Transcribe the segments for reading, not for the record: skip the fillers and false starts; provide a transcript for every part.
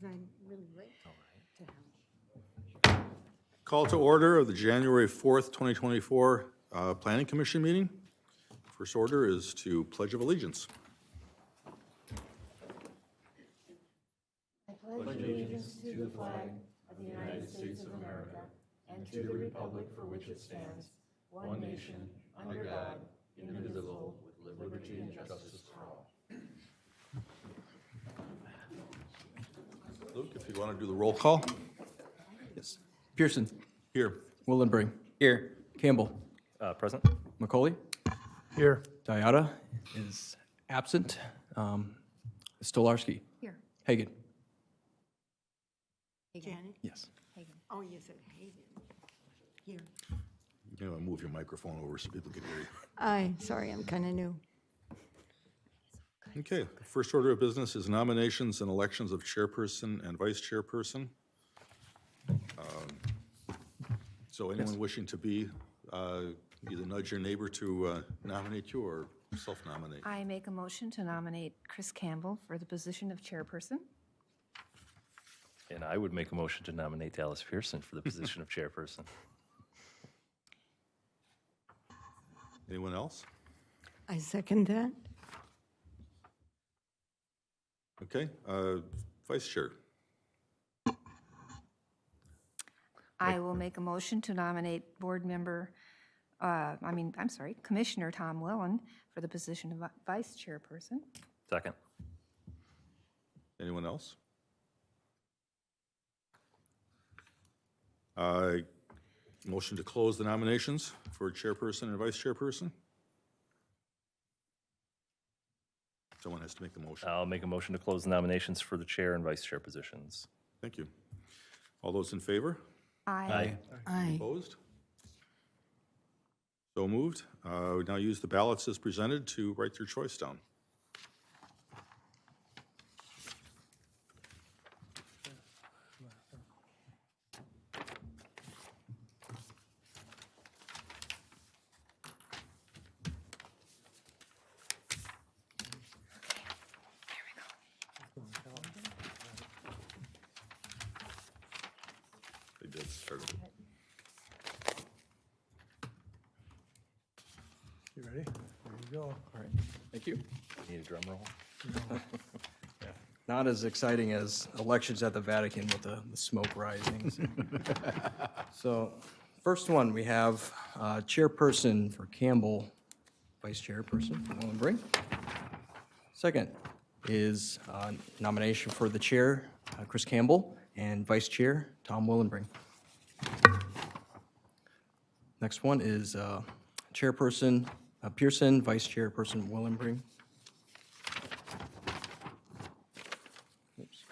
I'm really late to have. Call to order of the January 4th, 2024 Planning Commission meeting. First order is to Pledge of Allegiance. I pledge allegiance to the flag of the United States of America and to the republic for which it stands, one nation, under God, indivisible, with liberty and justice for all. Luke, if you want to do the roll call. Yes. Pearson. Here. Willenbring. Here. Campbell. Present. Macaulay. Here. Diata is absent. Stolarski. Here. Hagan. Janet? Yes. Oh, you said Hagan. Here. You know, move your microphone over so people can hear you. Sorry, I'm kind of new. Okay, the first order of business is nominations and elections of chairperson and vice chairperson. So anyone wishing to be, either nudge your neighbor to nominate you or self-nominate. I make a motion to nominate Chris Campbell for the position of chairperson. And I would make a motion to nominate Dallas Pearson for the position of chairperson. Anyone else? I second that. Okay, vice chair. I will make a motion to nominate Commissioner Tom Welland for the position of vice chairperson. Second. Anyone else? Motion to close the nominations for chairperson and vice chairperson. Someone has to make the motion. I'll make a motion to close the nominations for the chair and vice chair positions. Thank you. All those in favor? Aye. Aye. Opposed? So moved. We now use the ballots as presented to write your choice down. They did start it. You ready? There you go. All right. Thank you. Need a drum roll? Not as exciting as elections at the Vatican with the smoke rising. So, first one, we have chairperson for Campbell, vice chairperson for Willenbring. Second is nomination for the chair, Chris Campbell, and vice chair, Tom Willenbring. Next one is chairperson Pearson, vice chairperson Willenbring. Oops.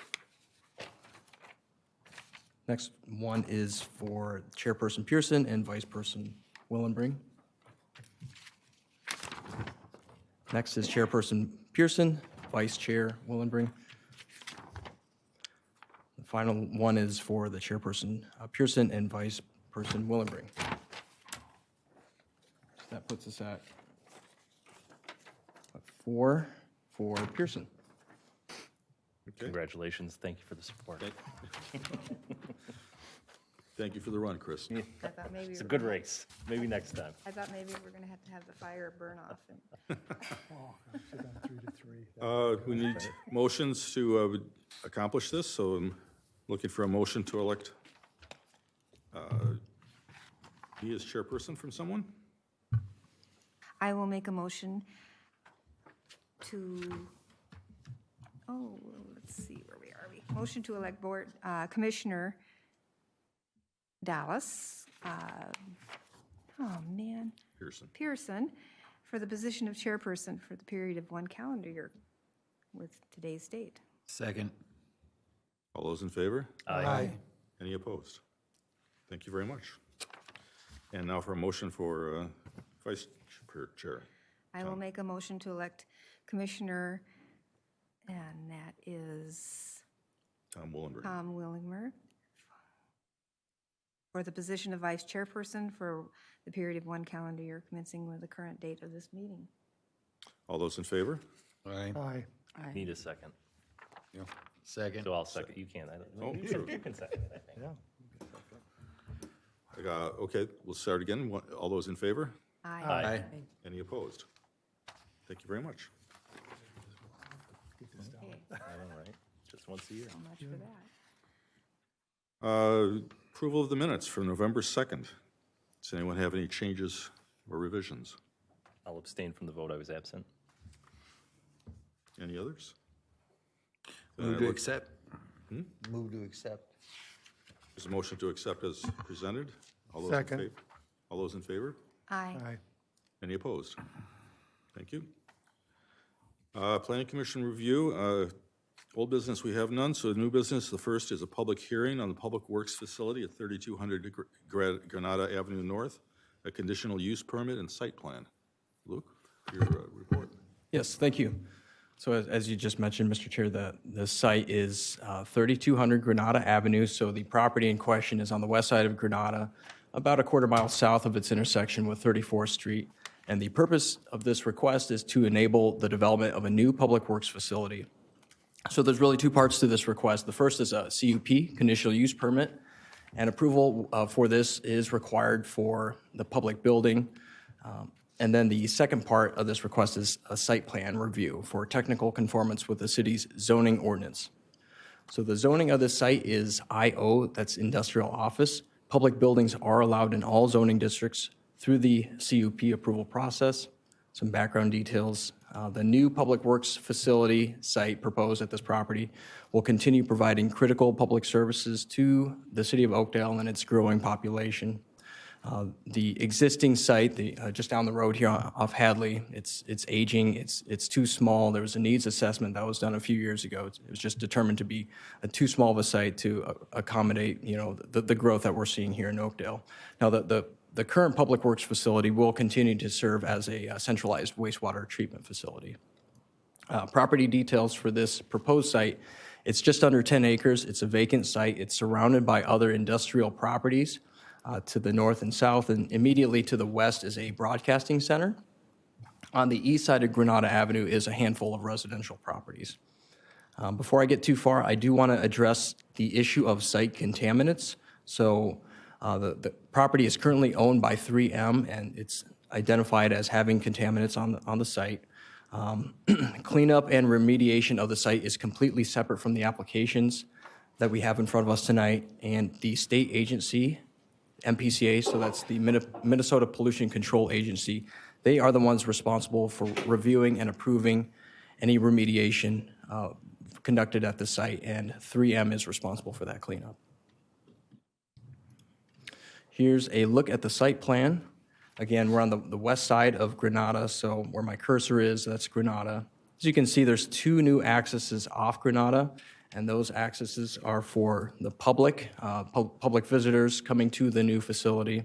Next one is for chairperson Pearson and vice person Willenbring. Next is chairperson Pearson, vice chair Willenbring. The final one is for the chairperson Pearson and vice person Willenbring. So that puts us at 4 for Pearson. Okay. Congratulations. Thank you for the support. Thank you for the run, Chris. I thought maybe It's a good race. Maybe next time. I thought maybe we're going to have the fire burn off. Oh, should have done 3-3. We need motions to accomplish this, so I'm looking for a motion to elect me as chairperson from someone. I will make a motion to, let's see, where are we? Motion to elect board, Commissioner Dallas, Pearson, for the position of chairperson for the period of 1 calendar year with today's date. Second. All those in favor? Aye. Any opposed? Thank you very much. And now for a motion for vice chair. I will make a motion to elect Commissioner, and that is Tom Willenbring. Tom Willinger, for the position of vice chairperson for the period of 1 calendar year commencing with the current date of this meeting. All those in favor? Aye. Aye. Need a second. Second. So I'll second, you can't, I Oh, don't, sure. you can second it, I think. Okay, we'll start again. All those in favor? Aye. Any opposed? Thank you very much. Okay, I know, right? Just once a year. so much for that. Approval of the minutes for November 2nd. Does anyone have any changes or revisions? I'll abstain from the vote, I was absent. Any others? Move to accept. Move to accept. Is a motion to accept as presented? All those in Second. favor? All those in favor? Aye. Aye. Any opposed? Thank you. Planning Commission review, old business, we have none, so new business, the first is a public hearing on the Public Works Facility at 3200 Granada Avenue North, a conditional use permit and site plan. Luke, your report. Yes, thank you. So as you just mentioned, Mr. Chair, the site is 3200 Granada Avenue. So the property in question is on the west side of Granada, about a quarter mile south of its intersection with 34th Street. And the purpose of this request is to enable the development of a new public works facility. So there's really two parts to this request. The first is a CUP, conditional use permit, and approval for this is required for the public building. And then the second part of this request is a site plan review for technical conformance with the city's zoning ordinance. So the zoning of this site is IO, that's industrial office. Public buildings are allowed in all zoning districts through the CUP approval process. Some background details. The new public works facility site proposed at this property will continue providing critical public services to the city of Oakdale and its growing population. The existing site, just down the road here off Hadley, it's aging, it's too small. There was a needs assessment that was done a few years ago. It was just determined to be too small of a site to accommodate, the growth that we're seeing here in Oakdale. Now, the current public works facility will continue to serve as a centralized wastewater treatment facility. Property details for this proposed site, it's just under 10 acres. It's a vacant site. It's surrounded by other industrial properties. To the north and south, and immediately to the west is a broadcasting center. On the east side of Granada Avenue is a handful of residential properties. Before I get too far, I do want to address the issue of site contaminants. So the property is currently owned by 3M, and it's identified as having contaminants on the site. Cleanup and remediation of the site is completely separate from the applications that we have in front of us tonight, and the state agency, MPCA, so that's the Minnesota Pollution Control Agency, they are the ones responsible for reviewing and approving any remediation conducted at the site, and 3M is responsible for that cleanup. Here's a look at the site plan. Again, we're on the west side of Granada, so where my cursor is, that's Granada. As you can see, there's two new accesses off Granada, and those accesses are for the public, public visitors coming to the new facility.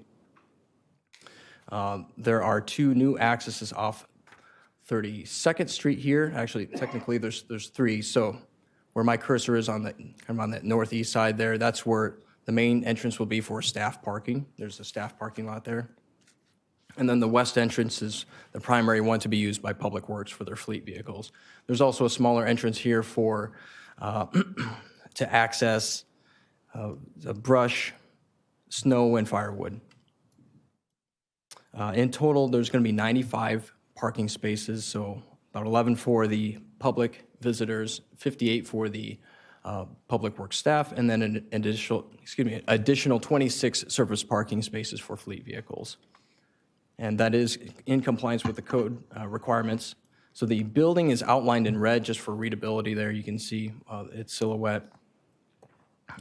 There are two new accesses off 32nd Street here. Actually, technically, there's three. So where my cursor is on that northeast side there, that's where the main entrance will be for staff parking. There's a staff parking lot there. And then the west entrance is the primary one to be used by Public Works for their fleet vehicles. There's also a smaller entrance here for to access brush, snow, and firewood. In total, there's going to be 95 parking spaces, so about 11 for the public visitors, 58 for the Public Works staff, and then an additional 26 surface parking spaces for fleet vehicles. And that is in compliance with the code requirements. So the building is outlined in red just for readability there. You can see its silhouette.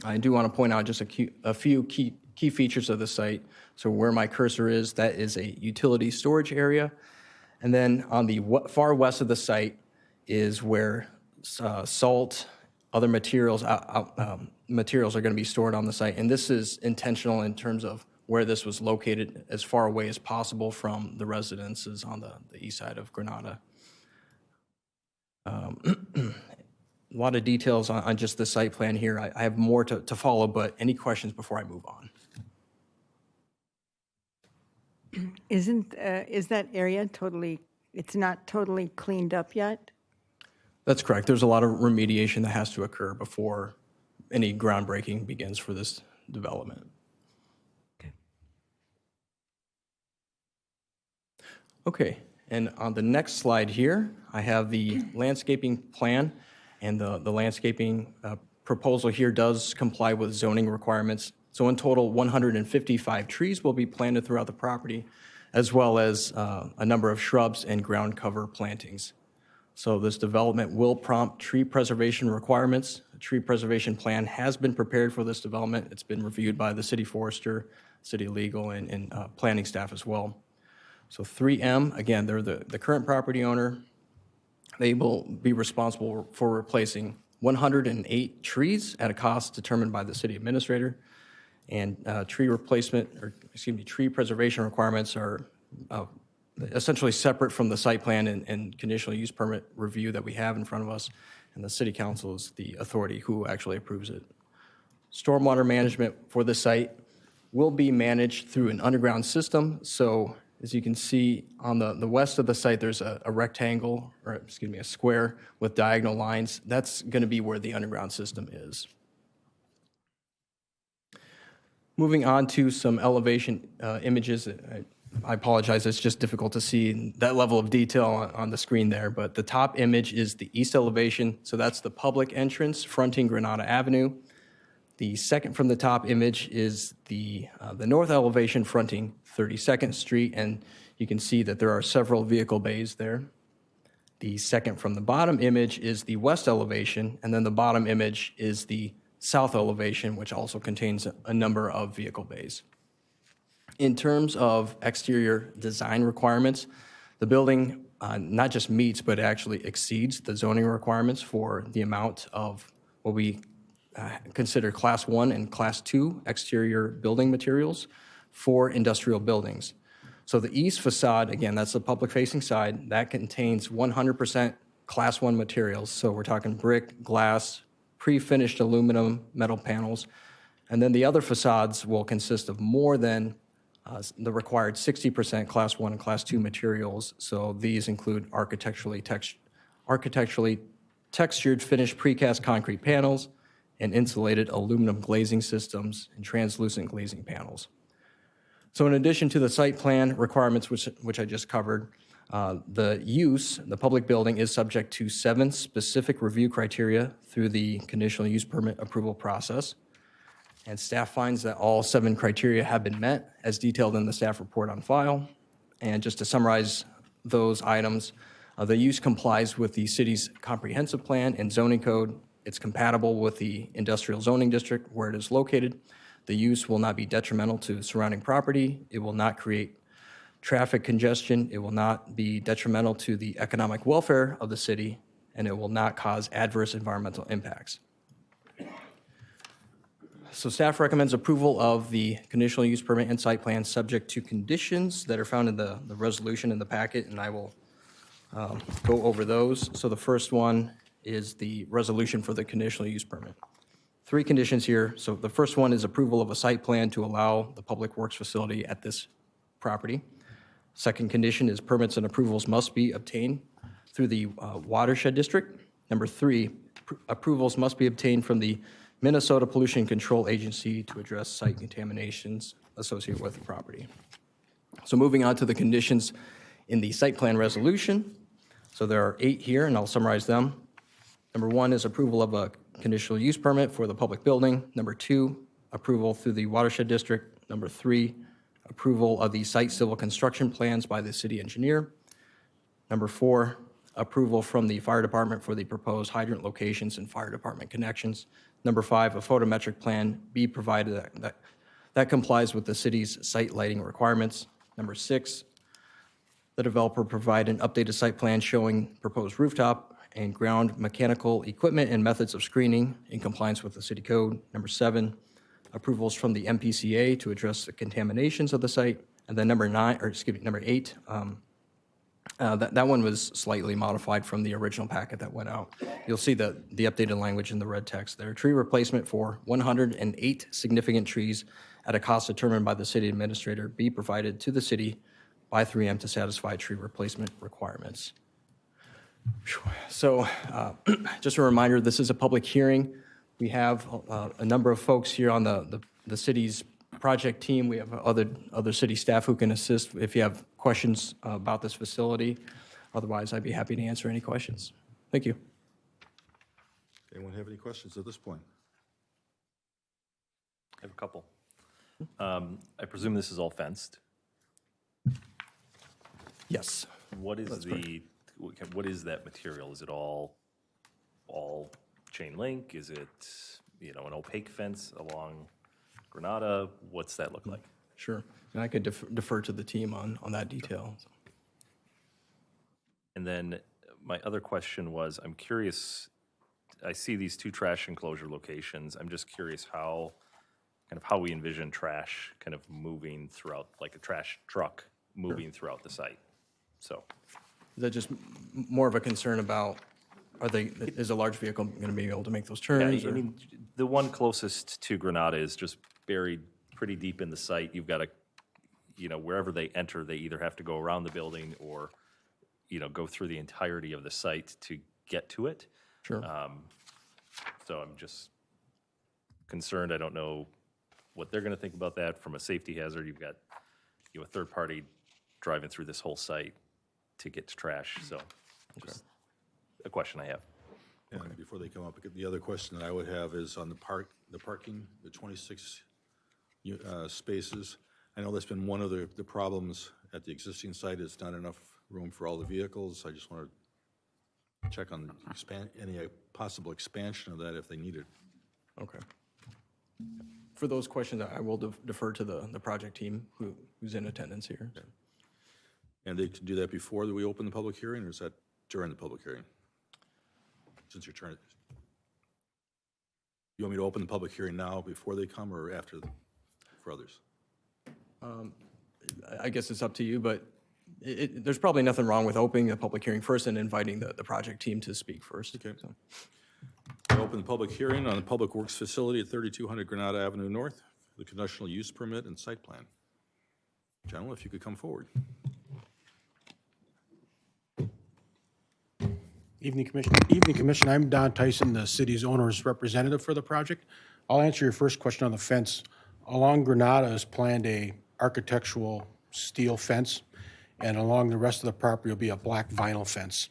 I do want to point out just a few key features of the site. So where my cursor is, that is a utility storage area. And then on the far west of the site is where salt, other materials are going to be stored on the site. And this is intentional in terms of where this was located as far away as possible from the residences on the east side of Granada. A lot of details on just the site plan here. I have more to follow, but any questions before I move on? Is that area it's not totally cleaned up yet? That's correct. There's a lot of remediation that has to occur before any groundbreaking begins for this development. Okay, and on the next slide here, I have the landscaping plan, and the landscaping proposal here does comply with zoning requirements. So in total, 155 trees will be planted throughout the property, as well as a number of shrubs and ground cover plantings. So this development will prompt tree preservation requirements. A tree preservation plan has been prepared for this development. It's been reviewed by the city forester, city legal, and planning staff as well. So 3M, again, they're the current property owner. They will be responsible for replacing 108 trees at a cost determined by the city administrator. And tree preservation requirements are essentially separate from the site plan and conditional use permit review that we have in front of us. And the city council is the authority who actually approves it. Stormwater management for the site will be managed through an underground system. So as you can see on the west of the site, there's a rectangle, or excuse me, a square with diagonal lines. That's going to be where the underground system is. Moving on to some elevation images. I apologize, it's just difficult to see that level of detail on the screen there, but the top image is the east elevation. So that's the public entrance fronting Granada Avenue. The second from the top image is the north elevation fronting 32nd Street, and you can see that there are several vehicle bays there. The second from the bottom image is the west elevation, and then the bottom image is the south elevation, which also contains a number of vehicle bays. In terms of exterior design requirements, the building not just meets, but actually exceeds the zoning requirements for the amount of what we consider Class 1 and Class 2 exterior building materials for industrial buildings. So the east facade, again, that's the public-facing side, that contains 100% Class 1 materials. So we're talking brick, glass, pre-finished aluminum, metal panels. And then the other facades will consist of more than the required 60% Class 1 and Class 2 materials. So these include architecturally textured finished precast concrete panels and insulated aluminum glazing systems and translucent glazing panels. So in addition to the site plan requirements, which I just covered, the public building is subject to 7 specific review criteria through the conditional use permit approval process. And staff finds that all 7 criteria have been met as detailed in the staff report on file. And just to summarize those items, the use complies with the city's comprehensive plan and zoning code. It's compatible with the industrial zoning district where it is located. The use will not be detrimental to surrounding property. It will not create traffic congestion. It will not be detrimental to the economic welfare of the city, and it will not cause adverse environmental impacts. So staff recommends approval of the conditional use permit and site plan subject to conditions that are found in the resolution in the packet, and I will go over those. So the first one is the resolution for the conditional use permit. 3 conditions here. So the first one is approval of a site plan to allow the public works facility at this property. Second condition is permits and approvals must be obtained through the watershed district. Number 3, approvals must be obtained from the Minnesota Pollution Control Agency to address site contaminations associated with the property. So moving on to the conditions in the site plan resolution. So there are 8 here, and I'll summarize them. Number 1 is approval of a conditional use permit for the public building. Number 2, approval through the watershed district. Number 3, approval of the site civil construction plans by the city engineer. Number 4, approval from the fire department for the proposed hydrant locations and fire department connections. Number 5, a photometric plan be provided that complies with the city's site lighting requirements. Number 6, the developer provide an updated site plan showing proposed rooftop and ground mechanical equipment and methods of screening in compliance with the city code. Number 7, approvals from the MPCA to address the contaminations of the site. And then number 8, that one was slightly modified from the original packet that went out. You'll see the updated language in the red text there. Tree replacement for 108 significant trees at a cost determined by the city administrator be provided to the city by 3M to satisfy tree replacement requirements. So just a reminder, this is a public hearing. We have a number of folks here on the city's project team. We have other city staff who can assist if you have questions about this facility. Otherwise, I'd be happy to answer any questions. Thank you. Anyone have any questions at this point? I have a couple. I presume this is all fenced. Yes. What is what is that material? Is it all chain link? Is it, an opaque fence along Granada? What's that look like? Sure. And I could defer to the team on that detail. And then my other question was, I'm curious, I see these two trash enclosure locations. I'm just curious how we envision trash kind of moving throughout, like a trash truck moving throughout the site. So, Is that just more of a concern about, is a large vehicle going to be able to make those turns? I or- mean, the one closest to Granada is just buried pretty deep in the site. You've got to, wherever they enter, they either have to go around the building or, go through the entirety of the site to get to it. Sure. So I'm just concerned. I don't know what they're going to think about that from a safety hazard. You've got, a third party driving through this whole site to get to trash. So just a question I have. And before they come up, the other question that I would have is on the parking, the 26 spaces. I know that's been one of the problems at the existing site, is not enough room for all the vehicles. I just want to check on any possible expansion of that if they need it. Okay. For those questions, I will defer to the project team who's in attendance here. So. And they can do that before we open the public hearing, or is that during the public hearing? Since you're trying, you want me to open the public hearing now before they come, or after for others? I guess it's up to you, but there's probably nothing wrong with opening the public hearing first and inviting the project team to speak first. Okay. So. I open the public hearing on the Public Works Facility at 3200 Granada Avenue North, the conditional use permit and site plan. Gentlemen, if you could come forward. Evening, Commission. I'm Don Tyson, the city's owner's representative for the project. I'll answer your first question on the fence. Along Granada is planned a architectural steel fence, and along the rest of the property will be a black vinyl fence.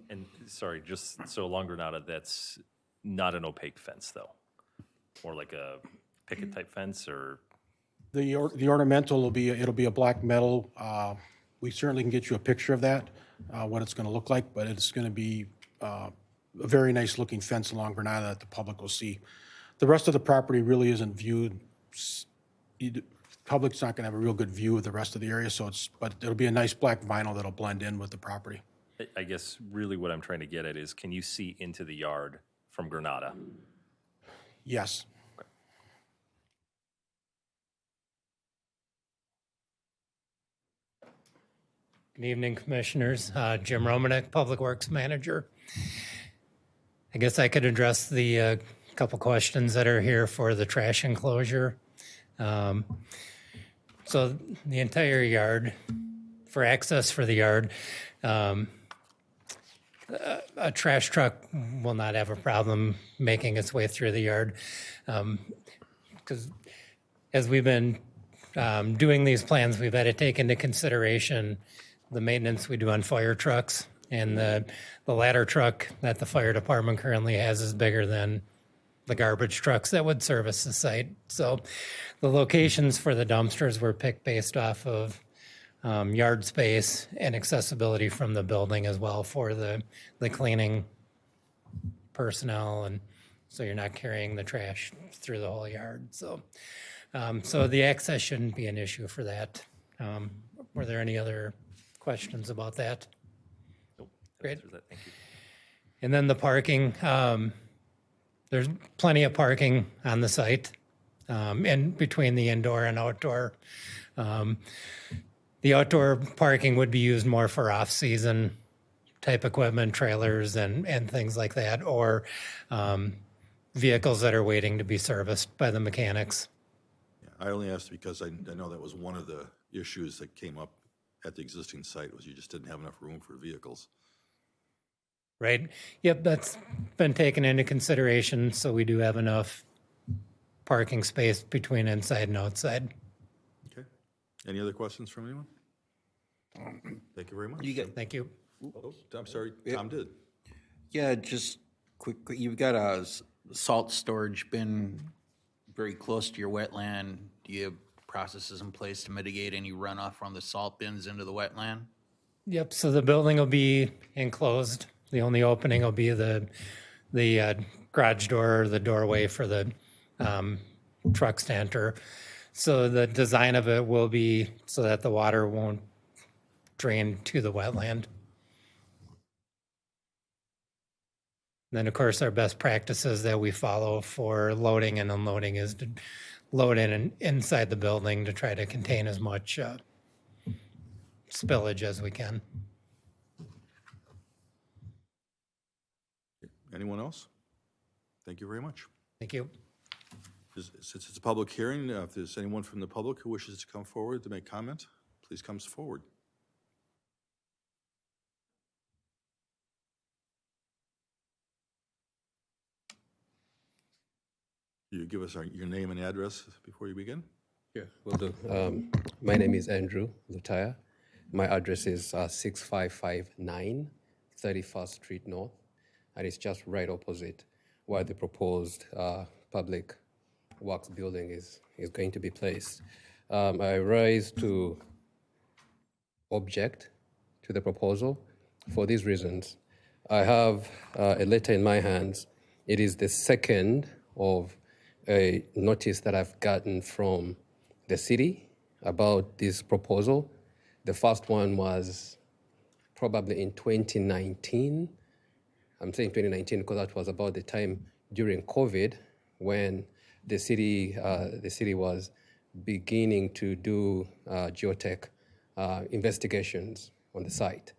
And sorry, just so along Granada, that's not an opaque fence though? More like a picket type fence or? The ornamental will be, it'll be a black metal. We certainly can get you a picture of that, what it's going to look like, but it's going to be a very nice looking fence along Granada that the public will see. The rest of the property really isn't viewed. Public's not going to have a real good view of the rest of the area, but it'll be a nice black vinyl that'll blend in with the property. I guess really what I'm trying to get at is, can you see into the yard from Granada? Yes. Good evening, Commissioners. Jim Romanek, Public Works Manager. I guess I could address the couple questions that are here for the trash enclosure. So the entire yard, for access for the yard, a trash truck will not have a problem making its way through the yard. Because as we've been doing these plans, we've had to take into consideration the maintenance we do on fire trucks, and the ladder truck that the fire department currently has is bigger than the garbage trucks that would service the site. So the locations for the dumpsters were picked based off of yard space and accessibility from the building as well for the cleaning personnel, and so you're not carrying the trash through the whole yard. So the access shouldn't be an issue for that. Were there any other questions about that? Nope. Great. Answers that. Thank you. And then the parking, there's plenty of parking on the site and between the indoor and outdoor. The outdoor parking would be used more for off-season type equipment, trailers and things like that, or vehicles that are waiting to be serviced by the mechanics. Yeah, I only asked because I know that was one of the issues that came up at the existing site, was you just didn't have enough room for vehicles. Right? Yep, that's been taken into consideration, so we do have enough parking space between inside and outside. Okay. Any other questions from anyone? Thank you very much. Thank you. Oh, I'm sorry, Tom did. Yeah, just quickly, you've got a salt storage bin very close to your wetland. Do you have processes in place to mitigate any runoff from the salt bins into the wetland? Yep, so the building will be enclosed. The only opening will be the garage door or the doorway for the truck stanter. So the design of it will be so that the water won't drain to the wetland. Then, of course, our best practices that we follow for loading and unloading is to load in and inside the building to try to contain as much spillage as we can. Anyone else? Thank you very much. Thank you. Since it's a public hearing, if there's anyone from the public who wishes to come forward to make comment, please come forward. You give us your name and address before you begin? Sure, will do. My name is Andrew Lutaya. My address is 6559 31st Street North, and it's just right opposite where the proposed public works building is going to be placed. I rise to object to the proposal for these reasons. I have a letter in my hands. It is the second of a notice that I've gotten from the city about this proposal. The first one was probably in 2019. I'm saying 2019 because that was about the time during COVID when the city was beginning to do geotech investigations on the site.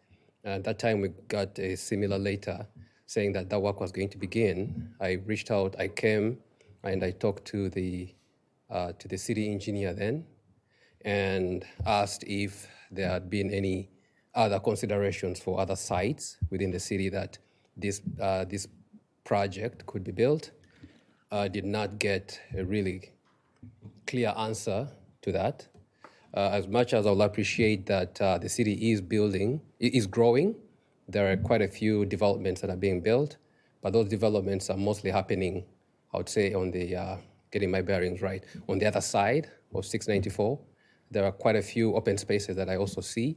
At that time, we got a similar letter saying that that work was going to begin. I reached out, I came, and I talked to the city engineer then and asked if there had been any other considerations for other sites within the city that this project could be built. I did not get a really clear answer to that. As much as I'll appreciate that the city is growing, there are quite a few developments that are being built, but those developments are mostly happening, I would say, on the, getting my bearings right, on the other side of 694. There are quite a few open spaces that I also see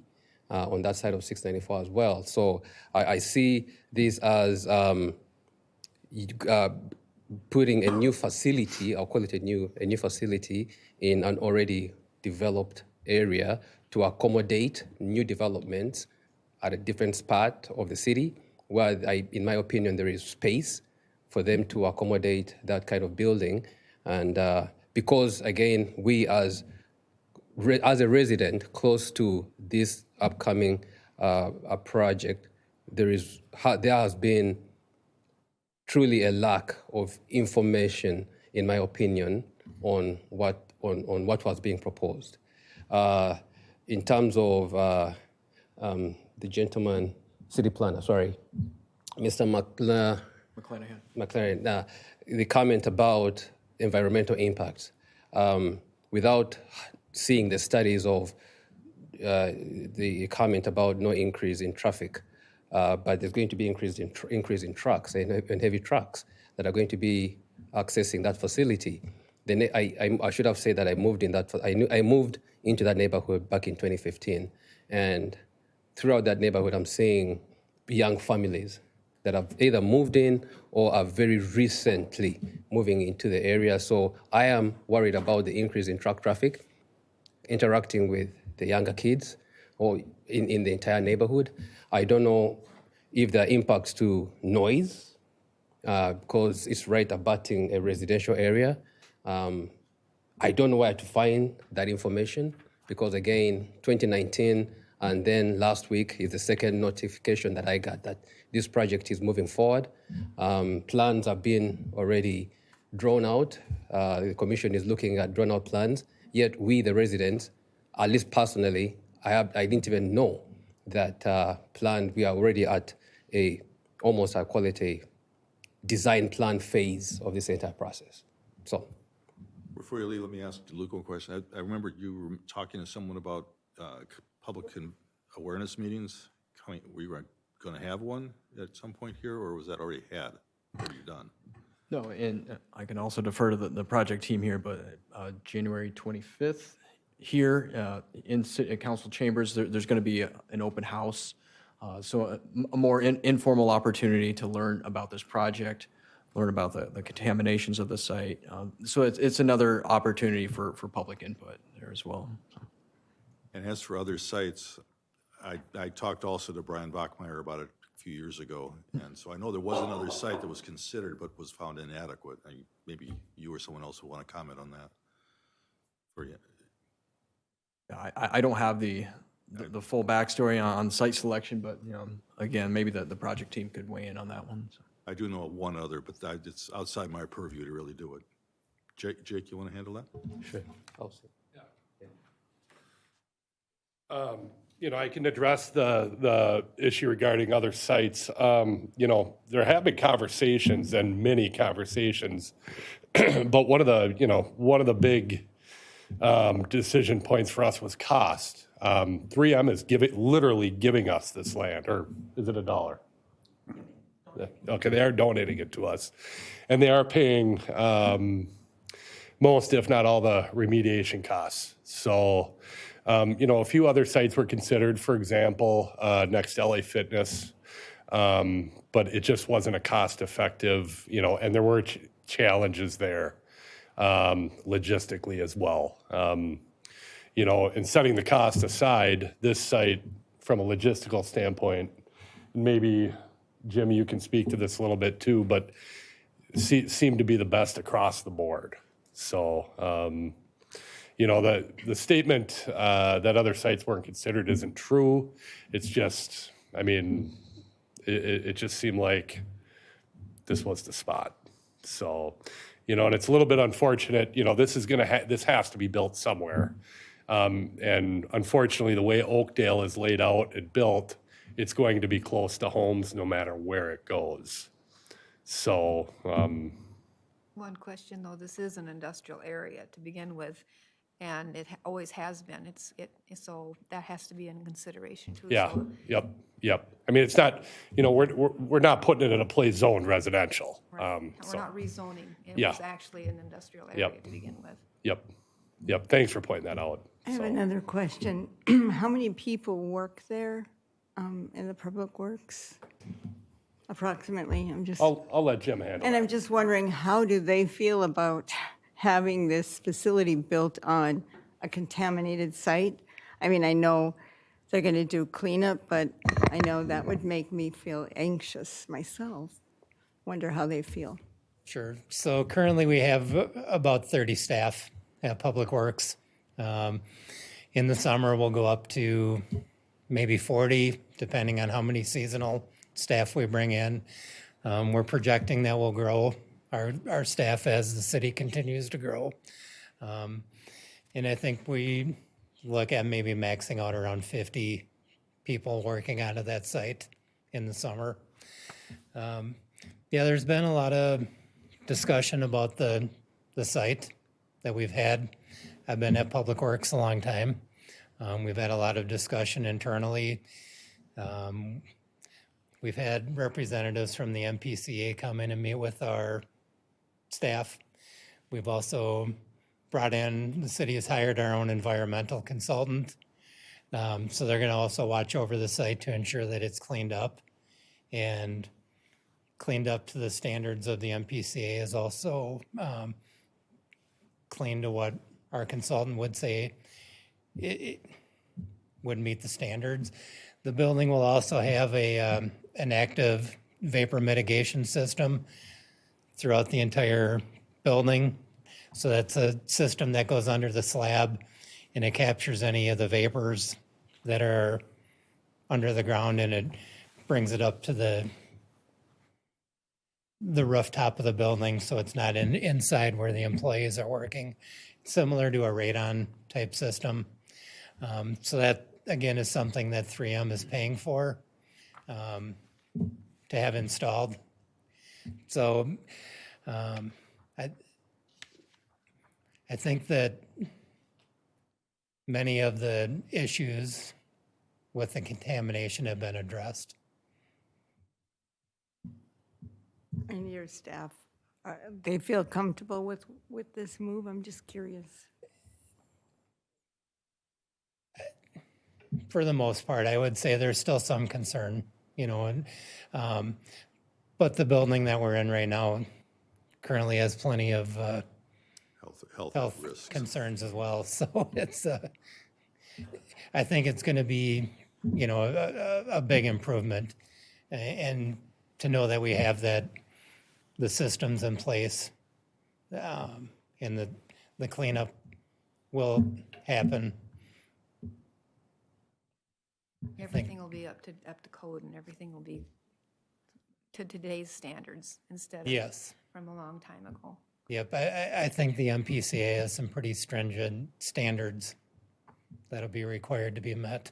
on that side of 694 as well. So I see this as putting a new facility, I'll call it a new facility in an already developed area to accommodate new developments at a different part of the city where, in my opinion, there is space for them to accommodate that kind of building. And because, again, we as a resident close to this upcoming project, there has been truly a lack of information, in my opinion, on what was being proposed. In terms of the gentleman, city planner, sorry, Mr. McLaren, the comment about environmental impacts, without seeing the studies of the comment about no increase in traffic, but there's going to be increase in trucks and heavy trucks that are going to be accessing that facility. Then I should have said that I moved into that neighborhood back in 2015, and throughout that neighborhood, I'm seeing young families that have either moved in or are very recently moving into the area. So I am worried about the increase in truck traffic interacting with the younger kids or in the entire neighborhood. I don't know if there are impacts to noise because it's right abutting a residential area. I don't know where to find that information because, again, 2019 and then last week is the second notification that I got that this project is moving forward. Plans have been already drawn out. The commission is looking at drawn out plans, yet we, the residents, at least personally, I didn't even know that plan. We are already at almost, I call it a design plan phase of this entire process. So, Before you leave, let me ask Luke one question. I remember you were talking to someone about public awareness meetings. Were you going to have one at some point here, or was that already had? Already done? No, and I can also defer to the project team here, but January 25th here in council chambers, there's going to be an open house. So a more informal opportunity to learn about this project, learn about the contaminations of the site. So it's another opportunity for public input there as well. And as for other sites, I talked also to Brian Bachmeyer about it a few years ago, and so I know there was another site that was considered but was found inadequate. Maybe you or someone else would want to comment on that. For you. I don't have the full backstory on site selection, but again, maybe the project team could weigh in on that one. So. I do know of one other, but it's outside my purview to really do it. Jake, you want to handle that? sure. I can address the issue regarding other sites. There have been conversations and many conversations, but one of the big decision points for us was cost. 3M is literally giving us this land, or is it $1? Okay, they are donating it to us, and they are paying most, if not all, the remediation costs. So. A few other sites were considered, for example, next to LA Fitness, but it just wasn't a cost-effective, and there were challenges there logistically as well. And setting the cost aside, this site, from a logistical standpoint, maybe, Jim, you can speak to this a little bit too, but seemed to be the best across the board. So, the statement that other sites weren't considered isn't true. It's just, it just seemed like this was the spot. So, and it's a little bit unfortunate. This has to be built somewhere, and unfortunately, the way Oakdale is laid out and built, it's going to be close to homes no matter where it goes. So, One question, though, this is an industrial area to begin with, and it always has been. So that has to be in consideration too. yeah, So, yep. It's not, we're not putting it in a play zone residential. right. We're not rezoning. It Yeah. was actually an industrial area to begin with. Yep. Thanks for pointing that out. I have So, another question. How many people work there in the public works? Approximately, I'll let Jim handle and it. I'm just wondering, how do they feel about having this facility built on a contaminated site? I know they're going to do cleanup, but I know that would make me feel anxious myself. Wonder how they feel. Sure. So currently we have about 30 staff at Public Works. In the summer, we'll go up to maybe 40, depending on how many seasonal staff we bring in. We're projecting that we'll grow our staff as the city continues to grow. And I think we look at maybe maxing out around 50 people working out of that site in the summer. There's been a lot of discussion about the site that we've had. I've been at Public Works a long time. We've had a lot of discussion internally. We've had representatives from the MPCA come in and meet with our staff. We've also brought in, the city has hired our own environmental consultant. So they're going to also watch over the site to ensure that it's cleaned up. And cleaned up to the standards of the MPCA is also clean to what our consultant would say it would meet the standards. The building will also have an active vapor mitigation system throughout the entire building. So that's a system that goes under the slab and it captures any of the vapors that are under the ground and it brings it up to the rooftop of the building, so it's not inside where the employees are working. Similar to a radon type system. So again, is something that 3M is paying for to have installed. So I think that many of the issues with the contamination have been addressed. And your staff, they feel comfortable with this move? I'm just curious. For the most part, I would say there's still some concern, and but the building that we're in right now currently has plenty of health risks. concerns as well. So it's, I think it's going to be, a big improvement, and to know that we have the systems in place, and the cleanup will happen. Everything will be up to code, and everything will be to today's standards instead of Yes. from a long time ago. Yep, I think the MPCA has some pretty stringent standards that'll be required to be met.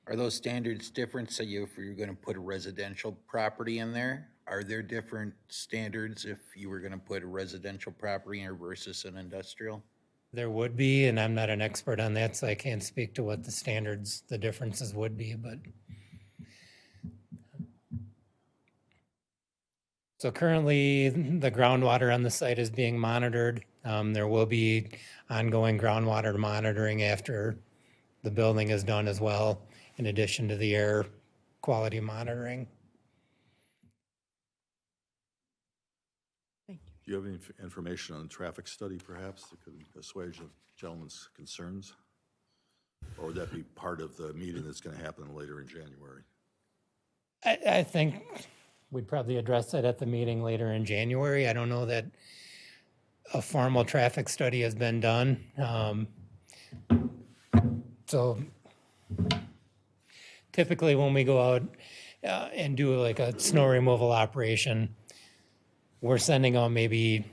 Are those standards different? So if you're going to put a residential property in there, are there different standards if you were going to put a residential property in there versus an industrial? There would be, and I'm not an expert on that, so I can't speak to what the standards, the differences would be, but. So currently, the groundwater on the site is being monitored. There will be ongoing groundwater monitoring after the building is done as well, in addition to the air quality monitoring. Do you have any information on the traffic study, perhaps, that could assuage the gentleman's concerns? Or would that be part of the meeting that's going to happen later in January? I think we'd probably address that at the meeting later in January. I don't know that a formal traffic study has been done. So typically when we go out and do like a snow removal operation, we're sending out maybe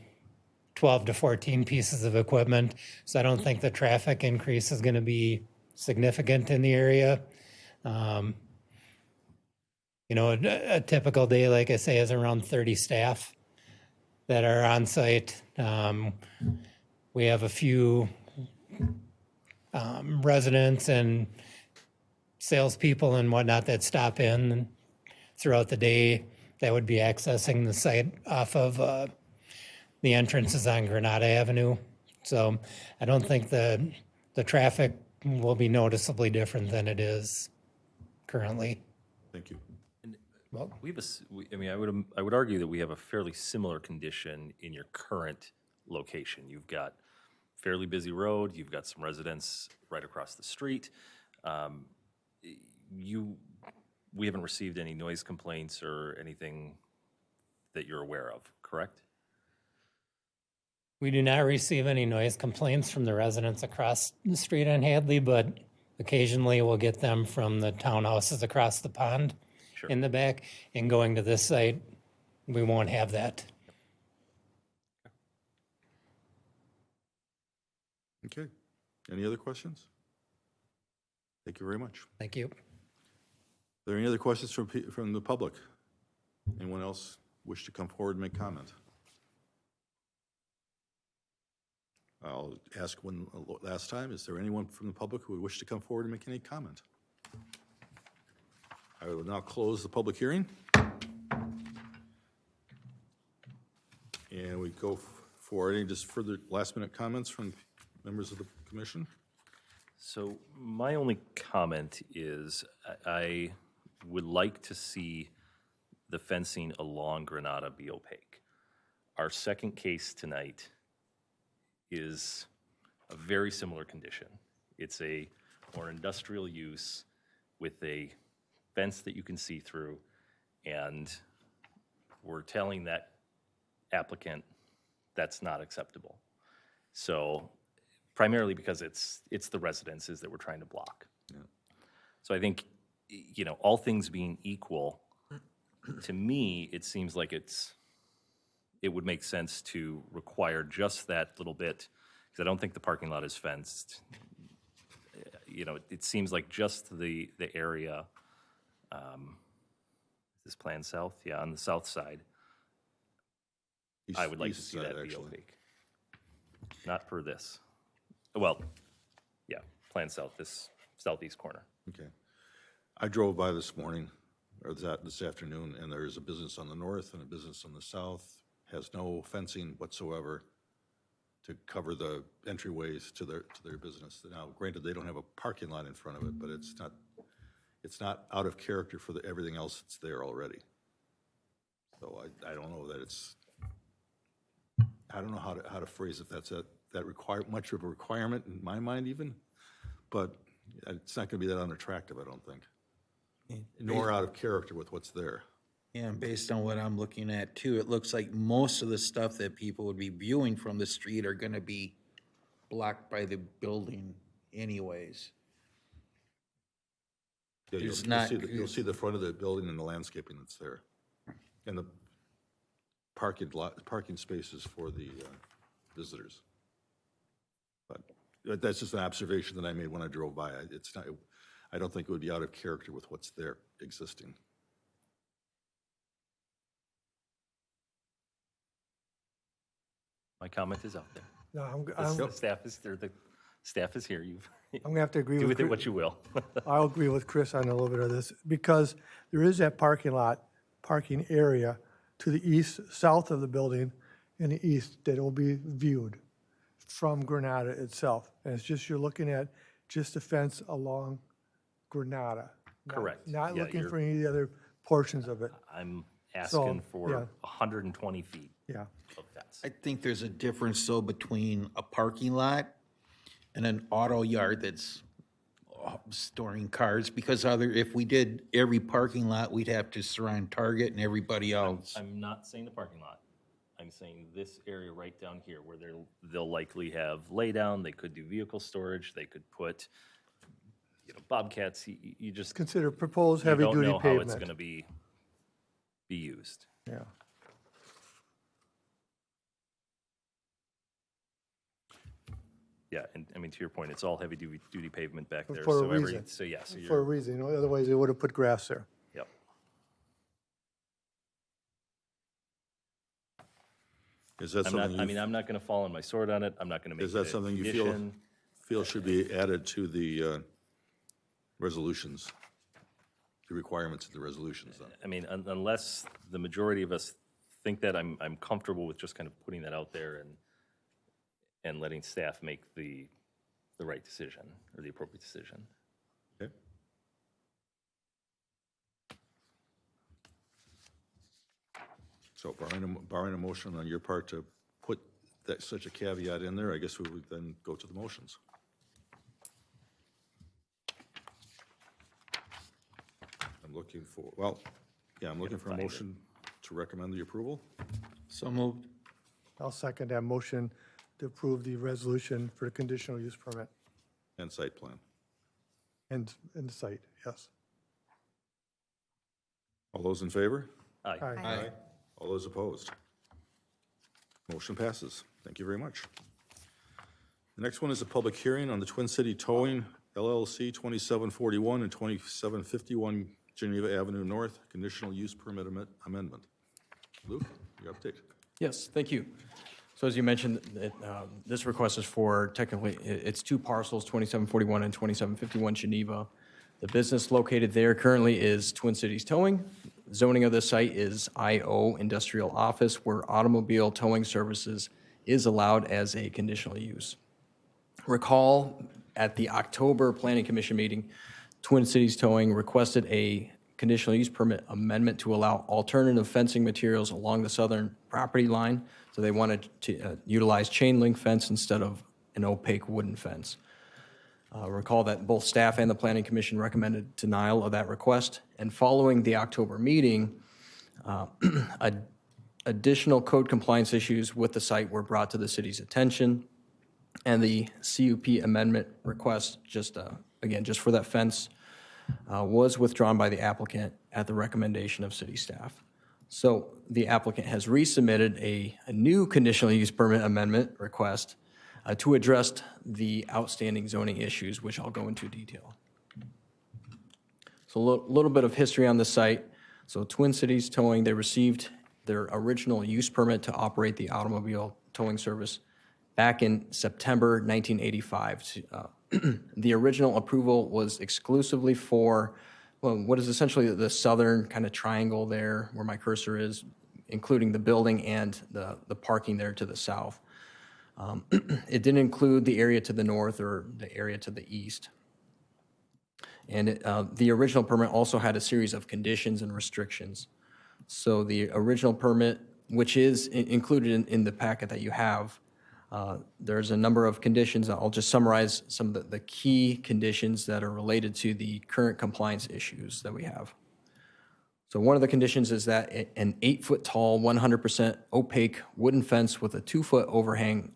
12 to 14 pieces of equipment. So I don't think the traffic increase is going to be significant in the area. A typical day, like I say, is around 30 staff that are on site. We have a few residents and salespeople and whatnot that stop in throughout the day that would be accessing the site off of the entrances on Granada Avenue. So I don't think the traffic will be noticeably different than it is currently. Thank you. Well, I would argue that we have a fairly similar condition in your current location. You've got fairly busy road, you've got some residents right across the street. We haven't received any noise complaints or anything that you're aware of, correct? We do not receive any noise complaints from the residents across the street on Hadley, but occasionally we'll get them from the townhouses across the pond in the back. And going to this site, we won't have that. Okay. Any other questions? Thank you very much. Thank you. Are there any other questions from the public? Anyone else wish to come forward and make comment? I'll ask one last time. Is there anyone from the public who would wish to come forward and make any comment? I will now close the public hearing. And we go for any just further last-minute comments from members of the commission? So my only comment is I would like to see the fencing along Granada be opaque. Our second case tonight is a very similar condition. It's a more industrial use with a fence that you can see through, and we're telling that applicant that's not acceptable. So primarily because it's the residences that we're trying to block. Yeah. So I think, all things being equal, to me, it seems like it would make sense to require just that little bit, because I don't think the parking lot is fenced. you know, it seems like just the area, this plan south, yeah, on the south side, I would like to East see side, that be actually. opaque. Not for this. Well, yeah, plan south, this southeast corner. Okay. I drove by this morning, or this afternoon, and there's a business on the north and a business on the south, has no fencing whatsoever to cover the entryways to their business. Now, granted, they don't have a parking lot in front of it, but it's not out of character for everything else that's there already. So I don't know that it's, I don't know how to phrase if that's much of a requirement in my mind even, but it's not gonna be that unattractive, I don't think. Nor out of character with what's there. Yeah, and based on what I'm looking at too, it looks like most of the stuff that people would be viewing from the street are gonna be blocked by the building anyways. Yeah, It's not- you'll see the front of the building and the landscaping that's there. And the parking spaces for the visitors. But that's just an observation that I made when I drove by. It's not, I don't think it would be out of character with what's there existing. My comment is out there. No, The staff is here, you've, I'm gonna have to agree do with with it what you will. I'll agree with Chris on a little bit of this, because there is that parking area to the east, south of the building, in the east, that will be viewed from Granada itself. And it's just, you're looking at just the fence along Granada. not- Correct. Not Yeah, looking you're- for any of the other portions of it, I'm asking yeah. for 120 feet yeah. of fence. I think there's a difference though between a parking lot and an auto yard that's storing cars, because if we did every parking lot, we'd have to surround Target and everybody else. I'm not saying the parking lot. I'm saying this area right down here where they'll likely have laydown, they could do vehicle storage, they could put, you know, bobcats, you just, Consider proposed you don't heavy-duty know how it's pavement. gonna be used. Yeah. Yeah, and I mean, to your point, it's all heavy-duty pavement back there. For a so reason. So yeah, so For a you're, reason, otherwise they would have put grass there. yep. Is that I'm not, something I mean, I'm not gonna fall on my sword on it, I'm not gonna make is it that a something you condition. feel should be added to the resolutions? The requirements of the resolutions then? I mean, unless the majority of us think that, I'm comfortable with just kind of putting that out there and letting staff make the right decision, or the appropriate decision. Okay. So barring a motion on your part to put such a caveat in there, I guess we would then go to the motions. I'm looking for, I'm looking for a find it. motion to recommend the approval. So moved. I'll second that motion to approve the resolution for the conditional use permit And site plan. and the site, yes. All those in favor? Aye. Aye. All those opposed? Motion passes. Thank you very much. The next one is a public hearing on the Twin City Towing LLC 2741 and 2751 Geneva Avenue North, conditional use permit amendment. Luke, your update. Yes, thank you. So as you mentioned, this request is for technically, it's two parcels, 2741 and 2751 Geneva. The business located there currently is Twin Cities Towing. Zoning of the site is IO Industrial Office, where automobile towing services is allowed as a conditional use. Recall, at the October Planning Commission meeting, Twin Cities Towing requested a conditional use permit amendment to allow alternative fencing materials along the southern property line. So they wanted to utilize chain link fence instead of an opaque wooden fence. Recall that both staff and the Planning Commission recommended denial of that request. And following the October meeting, additional code compliance issues with the site were brought to the city's attention. And the CUP amendment request, again, just for that fence, was withdrawn by the applicant at the recommendation of city staff. So the applicant has resubmitted a new conditional use permit amendment request to address the outstanding zoning issues, which I'll go into detail. So a little bit of history on the site. So Twin Cities Towing, they received their original use permit to operate the automobile towing service back in September 1985. The original approval was exclusively for, well, what is essentially the southern kind of triangle there where my cursor is, including the building and the parking there to the south. It didn't include the area to the north or the area to the east. And the original permit also had a series of conditions and restrictions. So the original permit, which is included in the packet that you have, there's a number of conditions. I'll just summarize some of the key conditions that are related to the current compliance issues that we have. So one of the conditions is that an 8-foot tall, 100% opaque wooden fence with a 2-foot overhang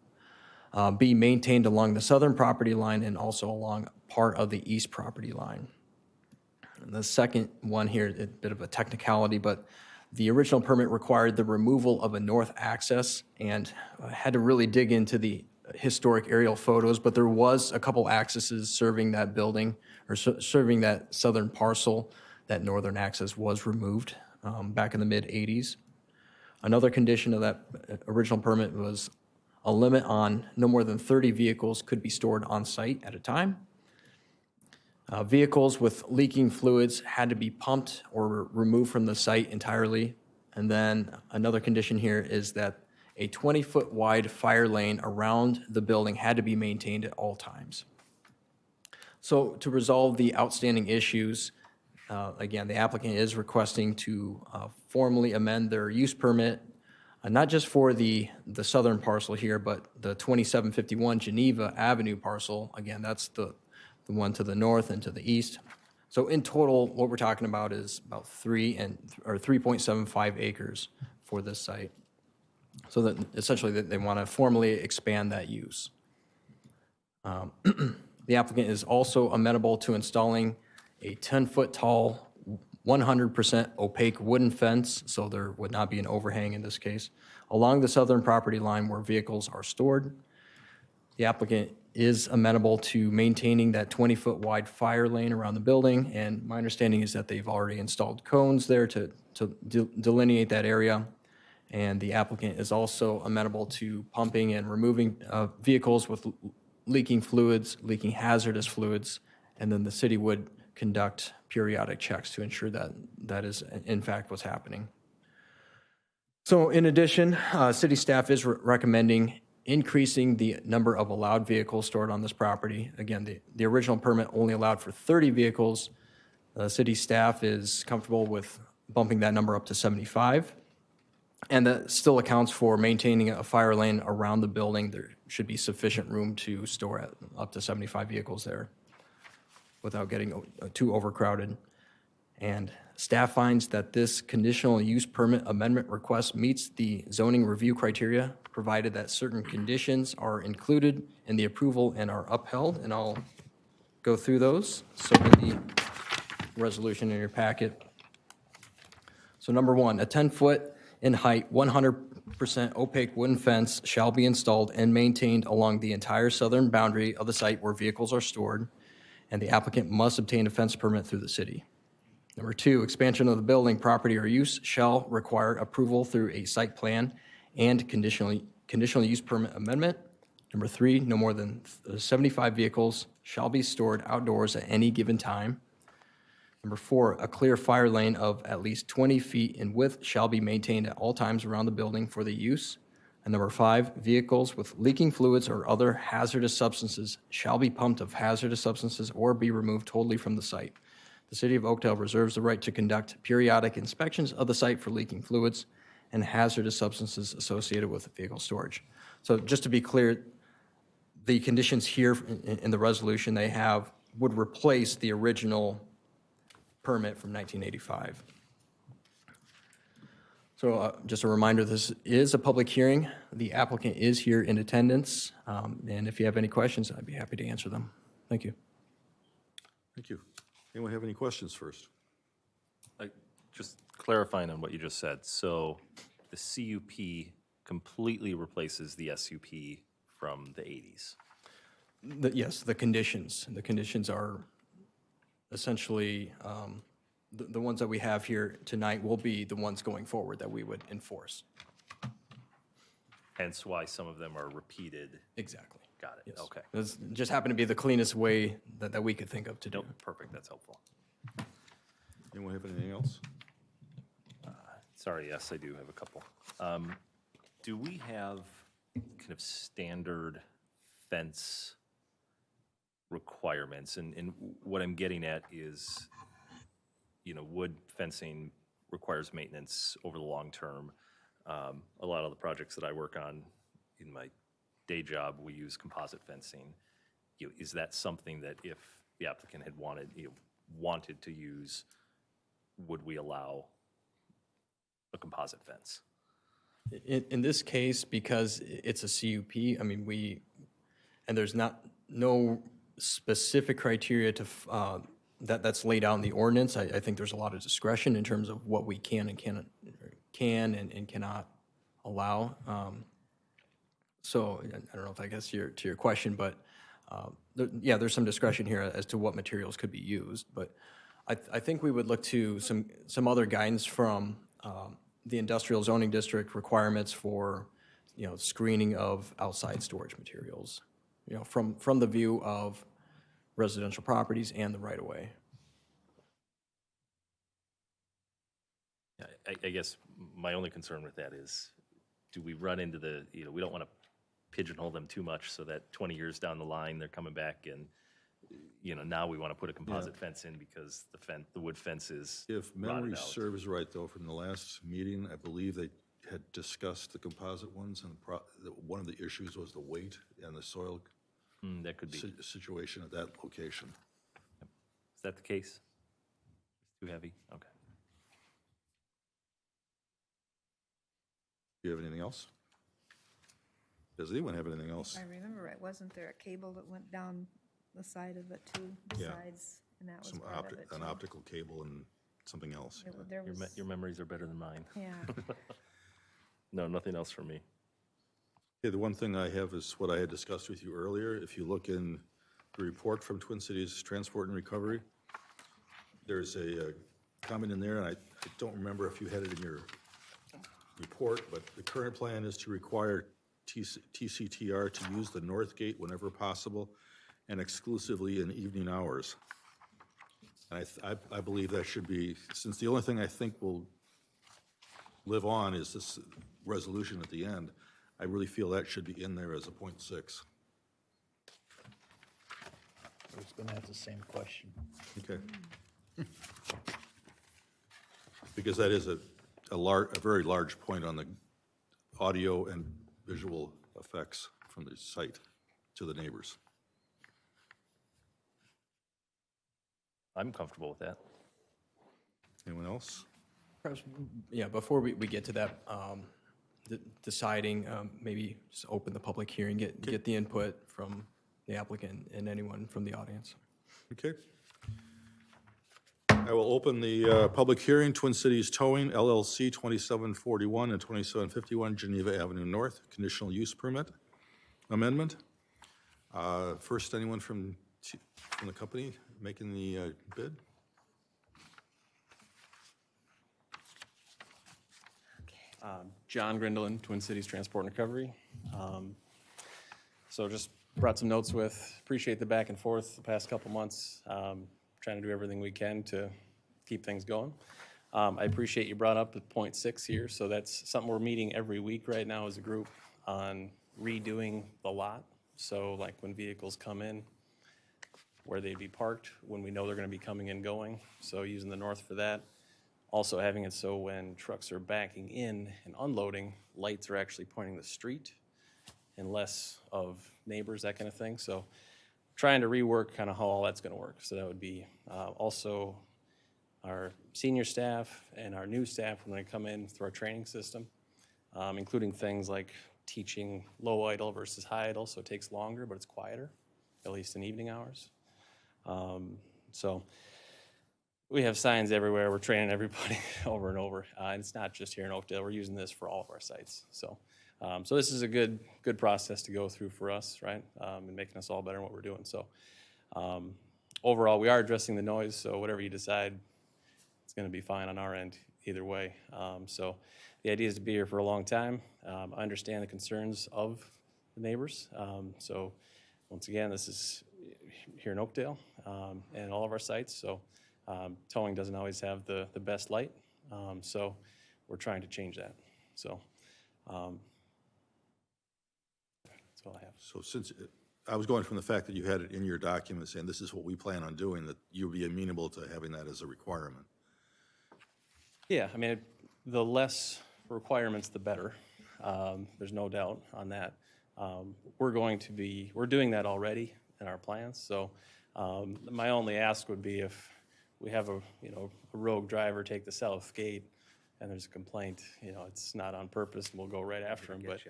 be maintained along the southern property line and also along part of the east property line. And the second one here, a bit of a technicality, but the original permit required the removal of a north access, and I had to really dig into the historic aerial photos, but there was a couple accesses serving that building or serving that southern parcel. That northern access was removed back in the mid-'80s. Another condition of that original permit was a limit on no more than 30 vehicles could be stored on site at a time. Vehicles with leaking fluids had to be pumped or removed from the site entirely. And then another condition here is that a 20-foot wide fire lane around the building had to be maintained at all times. So to resolve the outstanding issues, again, the applicant is requesting to formally amend their use permit, not just for the southern parcel here, but the 2751 Geneva Avenue parcel. Again, that's the one to the north and to the east. So in total, what we're talking about is about 3.75 acres for this site. So that essentially they want to formally expand that use. The applicant is also amenable to installing a 10-foot tall, 100% opaque wooden fence, so there would not be an overhang in this case, along the southern property line where vehicles are stored. The applicant is amenable to maintaining that 20-foot wide fire lane around the building, and my understanding is that they've already installed cones there to delineate that area. And the applicant is also amenable to pumping and removing vehicles with leaking fluids, leaking hazardous fluids, and then the city would conduct periodic checks to ensure that that is in fact what's happening. So in addition, city staff is recommending increasing the number of allowed vehicles stored on this property. Again, the original permit only allowed for 30 vehicles. City staff is comfortable with bumping that number up to 75. And that still accounts for maintaining a fire lane around the building. There should be sufficient room to store up to 75 vehicles there without getting too overcrowded. And staff finds that this conditional use permit amendment request meets the zoning review criteria, provided that certain conditions are included in the approval and are upheld, and I'll go through those. So in the resolution in your packet. So number one, a 10-foot in height, 100% opaque wooden fence shall be installed and maintained along the entire southern boundary of the site where vehicles are stored, and the applicant must obtain a fence permit through the city. Number two, expansion of the building, property, or use shall require approval through a site plan and conditional use permit amendment. Number three, no more than 75 vehicles shall be stored outdoors at any given time. Number four, a clear fire lane of at least 20 feet in width shall be maintained at all times around the building for the use. And number five, vehicles with leaking fluids or other hazardous substances shall be pumped of hazardous substances or be removed totally from the site. The City of Oakdale reserves the right to conduct periodic inspections of the site for leaking fluids and hazardous substances associated with vehicle storage. So just to be clear, the conditions here in the resolution they have would replace the original permit from 1985. So just a reminder, this is a public hearing. The applicant is here in attendance, and if you have any questions, I'd be happy to answer them. Thank you. Thank you. Anyone have any questions first? Just clarifying on what you just said. So the CUP completely replaces the SUP from the 80s. Yes, the conditions. The conditions are essentially, the ones that we have here tonight will be the ones going forward that we would enforce. Hence why some of them are repeated. Exactly. Got it, okay. This just happened to be the cleanest way that we could think of to do. Nope, perfect, that's helpful. Anyone have anything else? Sorry, yes, I do have a couple. Do we have kind of standard fence requirements? And what I'm getting at is, you know, wood fencing requires maintenance over the long term. A lot of the projects that I work on in my day job, we use composite fencing. You know, is that something that if the applicant had wanted to use, would we allow a composite fence? In this case, because it's a CUP, I mean, and there's no specific criteria to, that's laid out in the ordinance. I think there's a lot of discretion in terms of what we can and cannot allow. So I don't know if I guess to your question, but there's some discretion here as to what materials could be used. But I think we would look to some other guidance from the industrial zoning district requirements for, you know, screening of outside storage materials, you know, from the view of residential properties and the right-of-way. I guess my only concern with that is, do we run into we don't want to pigeonhole them too much so that 20 years down the line, they're coming back and, you know, now we want to put a composite fence in because the wood fence is If rotted memory out. serves right, though, from the last meeting, I believe they had discussed the composite ones, and one of the issues was the weight and the soil That could be. Is situation at that location. that the case? Too heavy? Okay. Do you have anything else? Does anyone have anything else? I remember right, wasn't there a cable that went down the side of it too, the Yeah. sides, and that was Some part of it an too. optical cable and something else. There was, Your memories are better than mine. yeah, No, nothing else from me. Okay, the one thing I have is what I had discussed with you earlier. If you look in the report from Twin Cities Transport and Recovery, there's a comment in there, and I don't remember if you had it in your report, but the current plan is to require TCTR to use the north gate whenever possible and exclusively in evening hours. And I believe that should be, since the only thing I think will live on is this resolution at the end, I really feel that should be in there as a .6. I was going to ask the same question. Okay. Because that is a very large point on the audio and visual effects from the site to the neighbors. I'm comfortable with that. Anyone else? Perhaps, yeah, before we get to that, deciding, maybe just open the public hearing, get the input from the applicant and anyone from the audience. Okay. I will open the public hearing, Twin Cities Towing LLC, 2741 and 2751 Geneva Avenue North, conditional use permit amendment. First, anyone from the company making the bid? John Grindelin, Twin Cities Transport and Recovery. So just brought some notes with, appreciate the back and forth the past couple months, trying to do everything we can to keep things going. I appreciate you brought up the .6 here, so that's something we're meeting every week right now as a group on redoing the lot. So like when vehicles come in, where they'd be parked, when we know they're gonna be coming and going, so using the north for that. Also having it so when trucks are backing in and unloading, lights are actually pointing the street and less of neighbors, that kind of thing. So trying to rework kind of how all that's gonna work. So that would be also our senior staff and our new staff when they come in through our training system, including things like teaching low idle versus high idle, so it takes longer, but it's quieter, at least in evening hours. So we have signs everywhere. We're training everybody over and over. And it's not just here in Oakdale. We're using this for all of our sites. So, so this is a good process to go through for us, right? And making us all better in what we're doing. So, overall, we are addressing the noise. So whatever you decide, it's going to be fine on our end either way. So the idea is to be here for a long time. I understand the concerns of the neighbors. So once again, this is here in Oakdale and all of our sites. So towing doesn't always have the best light. So we're trying to change that. So that's all I have. So since, I was going from the fact that you had it in your documents saying this is what we plan on doing, that you'd be amenable to having that as a requirement. Yeah, I mean, the less requirements, the better. There's no doubt on that. We're doing that already in our plans. So my only ask would be if we have a rogue driver take the south gate and there's a complaint, it's not on purpose and we'll go right after him. But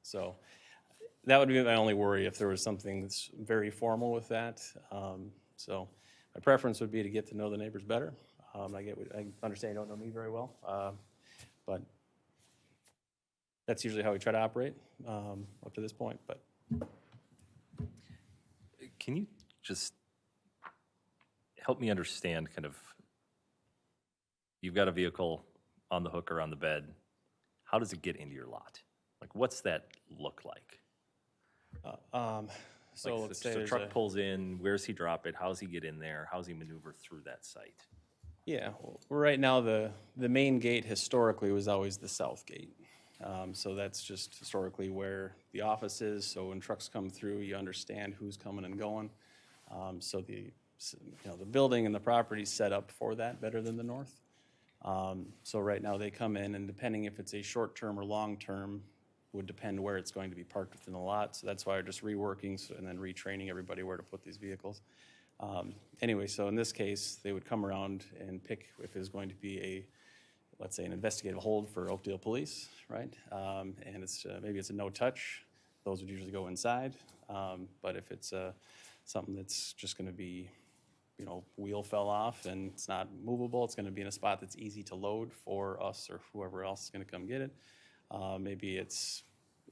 so that would be my only worry if there was something that's very formal with that. So my preference would be to get to know the neighbors better. I understand you don't know me very well, but that's usually how we try to operate up to this point. But Can you just help me understand kind of, you've got a vehicle on the hook or on the bed. How does it get into your lot? Like, what's that look like? so Like, let's say the there's truck pulls in, where's he drop it? How's he get in there? How's he maneuver through that site? Yeah, well, right now the main gate historically was always the south gate. So that's just historically where the office is. So when trucks come through, you understand who's coming and going. So the building and the property is set up for that better than the north. So right now they come in, and depending if it's a short-term or long-term would depend where it's going to be parked within the lot. So that's why we're just reworking and then retraining everybody where to put these vehicles. Anyway, so in this case, they would come around and pick if it's going to be let's say an investigative hold for Oakdale Police, right? And it's maybe it's a no-touch. Those would usually go inside. But if it's something that's just going to be, wheel fell off and it's not movable, it's going to be in a spot that's easy to load for us or whoever else is going to come get it. Maybe it's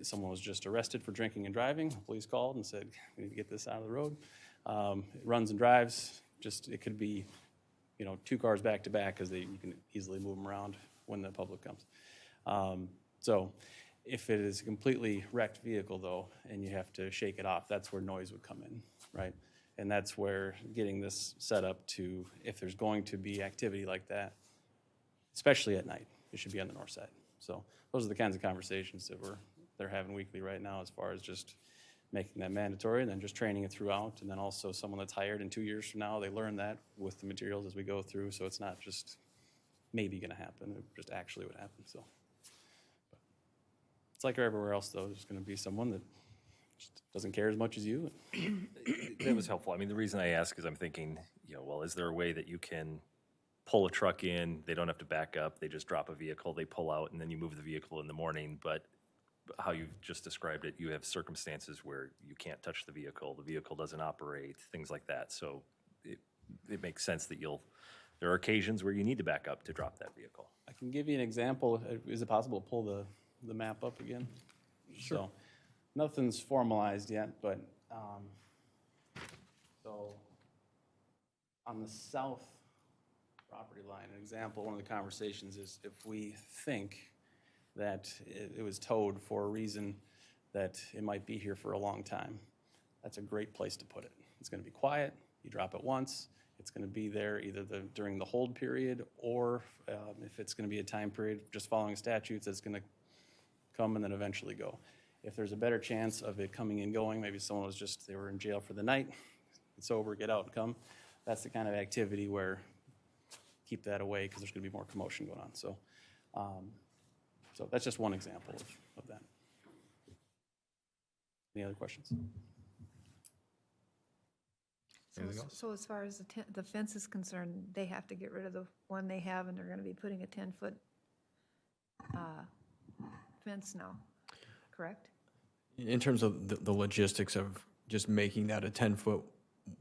someone was just arrested for drinking and driving. The police called and said, we need to get this out of the road. It runs and drives. It could be, 2 cars back to back because you can easily move them around when the public comes. So if it is a completely wrecked vehicle though, and you have to shake it off, that's where noise would come in, right? And that's where getting this set up to, if there's going to be activity like that, especially at night, it should be on the north side. So those are the kinds of conversations that they're having weekly right now, as far as just making that mandatory and then just training it throughout. And then also someone that's hired in 2 years from now, they learn that with the materials as we go through. So it's not just maybe going to happen, it just actually would happen. So but it's like everywhere else though, there's going to be someone that just doesn't care as much as you. That was helpful. I mean, the reason I ask is I'm thinking, well, is there a way that you can pull a truck in, they don't have to back up, they just drop a vehicle, they pull out, and then you move the vehicle in the morning, but how you've just described it, you have circumstances where you can't touch the vehicle doesn't operate, things like that. So it makes sense that there are occasions where you need to back up to drop that vehicle. I can give you an example. Is it possible to pull the map up again? Sure. So nothing's formalized yet, but so on the south property line, an example, one of the conversations is if we think that it was towed for a reason that it might be here for a long time, that's a great place to put it. It's going to be quiet. You drop it once. It's going to be there either during the hold period or if it's going to be a time period just following statutes, it's going to come and then eventually go. If there's a better chance of it coming and going, maybe someone they were in jail for the night, it's over, get out and come. That's the kind of activity where keep that away because there's going to be more commotion going on. So, so that's just one example of that. Any other questions? So as far as the fence is concerned, they have to get rid of the one they have, and they're going to be putting a 10-foot fence now, correct? In terms of the logistics of just making that a 10-foot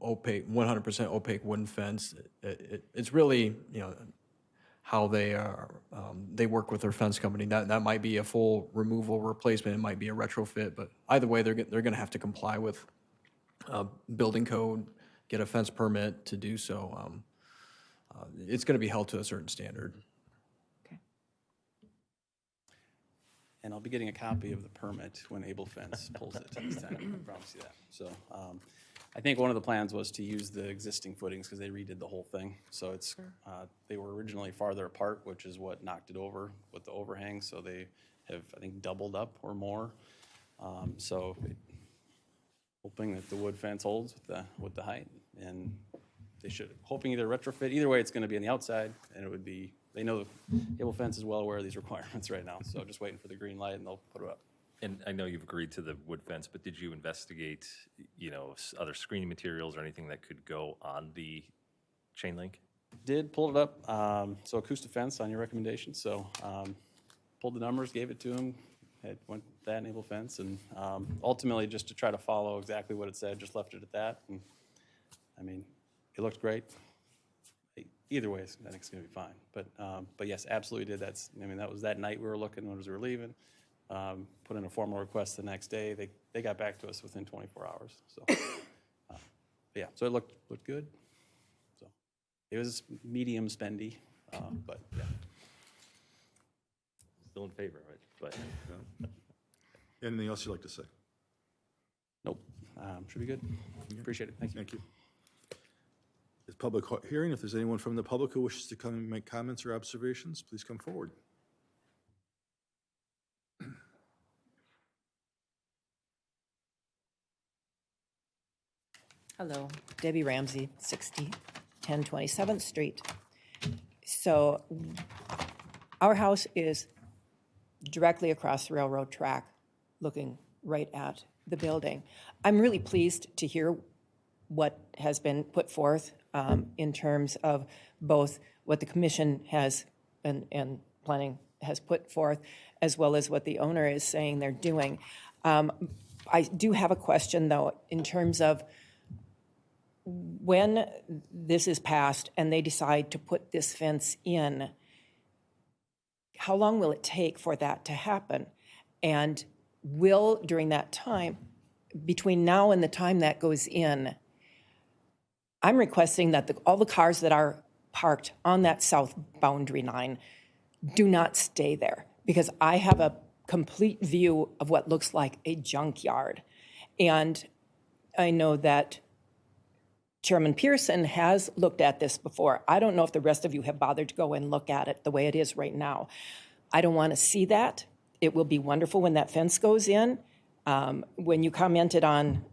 opaque, 100% opaque wooden fence. It's really, how they are, they work with their fence company. That might be a full removal replacement, it might be a retrofit, but either way, they're going to have to comply with building code, get a fence permit to do so. It's going to be held to a certain standard. And I'll be getting a copy of the permit when Able Fence pulls it this time, I promise you that. So I think one of the plans was to use the existing footings because they redid the whole thing. So it's, they were originally farther apart, which is what knocked it over with the overhang. So they have, I think, doubled up or more. So hoping that the wood fence holds with the height, and they should, hoping either retrofit, either way, it's going to be on the outside, and it would be, they know Able Fence is well aware of these requirements right now, so just waiting for the green light and they'll put it up. And I know you've agreed to the wood fence, but did you investigate, other screening materials or anything that could go on the chain link? Did, pulled it up, so acoustic fence on your recommendation, so pulled the numbers, gave it to him, went with that and Able Fence, and ultimately just to try to follow exactly what it said, just left it at that, and I mean, it looked great. Either way, I think it's going to be fine. But yes, absolutely did. That was that night we were looking when we were leaving. Put in a formal request the next day. They got back to us within 24 hours. So, yeah, so it looked good. So it was medium spendy, but yeah. Still in favor of it, but. Anything else you'd like to say? Nope. Should be good. Appreciate it. Thank you. Thank you. It's public hearing. If there's anyone from the public who wishes to come and make comments or observations, please come forward. Hello, Debbie Ramsey, 1027th Street. So our house is directly across the railroad track, looking right at the building. I'm really pleased to hear what has been put forth in terms of both what the commission has and planning has put forth, as well as what the owner is saying they're doing. I do have a question, though, in terms of when this is passed and they decide to put this fence in, how long will it take for that to happen? And will, during that time, between now and the time that goes in, I'm requesting that all the cars that are parked on that south boundary line do not stay there, because I have a complete view of what looks like a junkyard. And I know that Chairman Pearson has looked at this before. I don't know if the rest of you have bothered to go and look at it the way it is right now. I don't want to see that. It will be wonderful when that fence goes in. When you commented on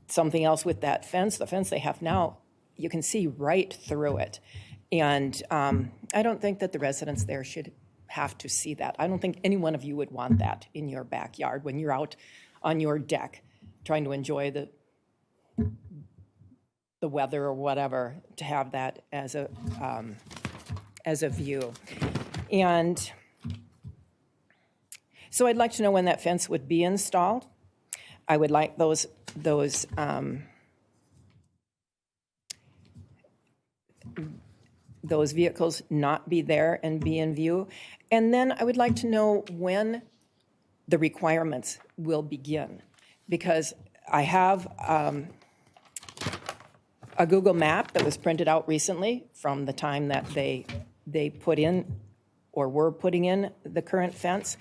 something else with that fence, the fence they have now, you can see right through it. And I don't think that the residents there should have to see that. I don't think any one of you would want that in your backyard when you're out on your deck trying to enjoy the weather or whatever, to have that as a view. And so I'd like to know when that fence would be installed. I would like those vehicles not be there and be in view. And then I would like to know when the requirements will begin, because I have a Google map that was printed out recently from the time that they put in or were putting in the current fence.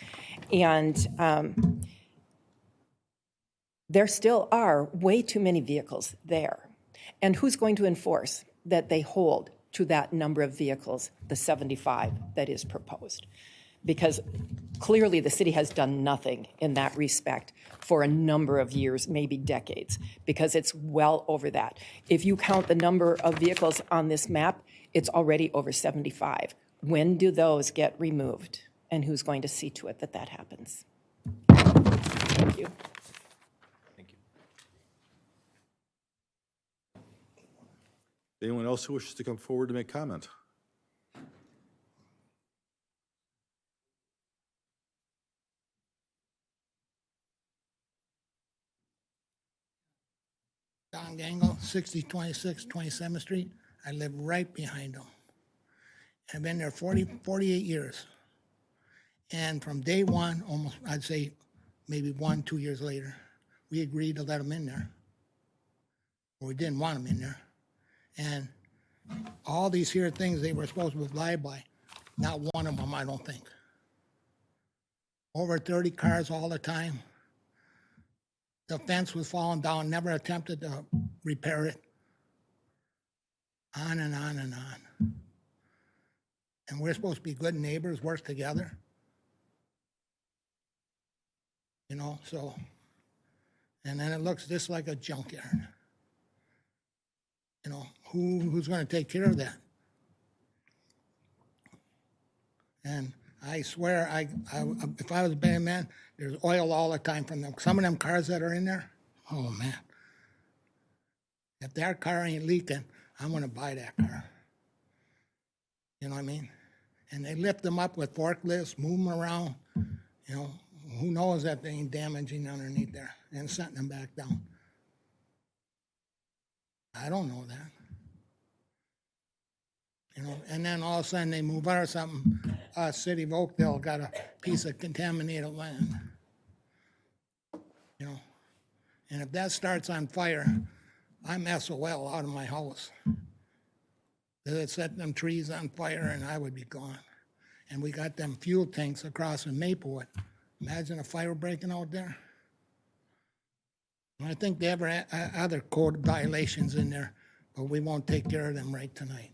And there still are way too many vehicles there. And who's going to enforce that they hold to that number of vehicles, the 75 that is proposed? Because clearly the city has done nothing in that respect for a number of years, maybe decades, because it's well over that. If you count the number of vehicles on this map, it's already over 75. When do those get removed? And who's going to see to it that that happens? Thank you. Thank you. Anyone else who wishes to come forward to make comment? Don Gangle, 6026 27th Street. I live right behind them. I've been there 48 years. And from day one, almost, I'd say maybe 2 years later, we agreed to let them in there. Or we didn't want them in there. And all these here things they were supposed to abide by, not one of them, I don't think. Over 30 cars all the time. The fence was falling down, never attempted to repair it. On and on and on. And we're supposed to be good neighbors, work together. You know, so, and then it looks just like a junkyard. You know, who's going to take care of that? And I swear, if I was a bad man, there's oil all the time from them. Some of them cars that are in there, oh man. If that car ain't leaking, I'm going to buy that car. You know what I mean? And they lift them up with forklifts, move them around. You know, who knows that they ain't damaging underneath there and setting them back down. I don't know that. You know, and then all of a sudden they move out or something. City of Oakdale got a piece of contaminated land. You know, and if that starts on fire, I'm SOL out of my house. They'd set them trees on fire and I would be gone. And we got them fuel tanks across in Maplewood. Imagine a fire breaking out there. And I think they have other code violations in there, but we won't take care of them right tonight.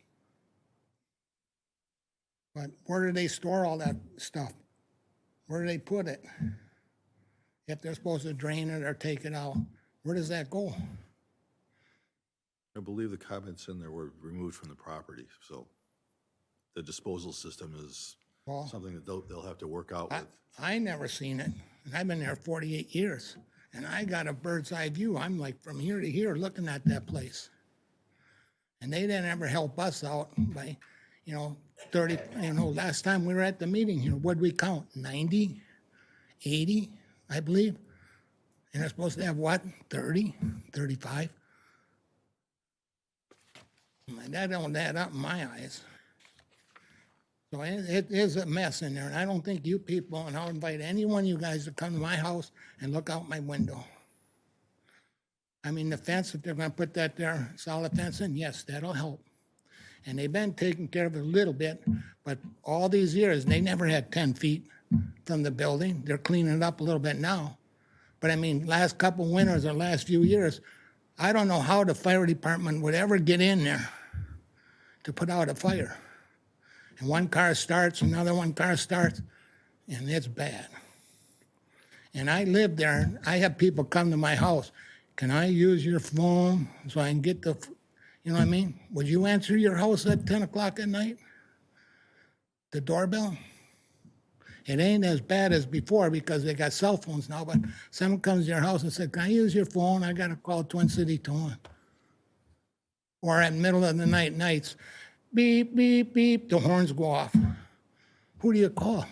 But where do they store all that stuff? Where do they put it? If they're supposed to drain it or take it out, where does that go? I believe the comments in there were removed from the property, so the disposal system is Well, something that they'll have to work out with. I never seen it, and I've been there 48 years, and I got a bird's eye view. I'm like from here to here looking at that place. And they didn't ever help us out by, 30, last time we were at the meeting here, what'd we count? 90, 80, I believe? And they're supposed to have what, 30, 35? That don't add up in my eyes. So it is a mess in there, and I don't think you people, and I'll invite any one of you guys to come to my house and look out my window. I mean, the fence, if they're gonna put that there, solid fence in, yes, that'll help. And they've been taking care of it a little bit, but all these years, they never had 10 feet from the building. They're cleaning it up a little bit now. But I mean, last couple winters or last few years, I don't know how the fire department would ever get in there to put out a fire. And one car starts, another one car starts, and it's bad. And I live there, I have people come to my house. Can I use your phone so I can get the, you know what I mean? Would you answer your house at 10 o'clock at night? The doorbell? It ain't as bad as before because they got cell phones now, but someone comes to your house and says, can I use your phone? I got to call Twin City Towing. Or at middle of the nights, beep, beep, beep, the horns go off. Who do you call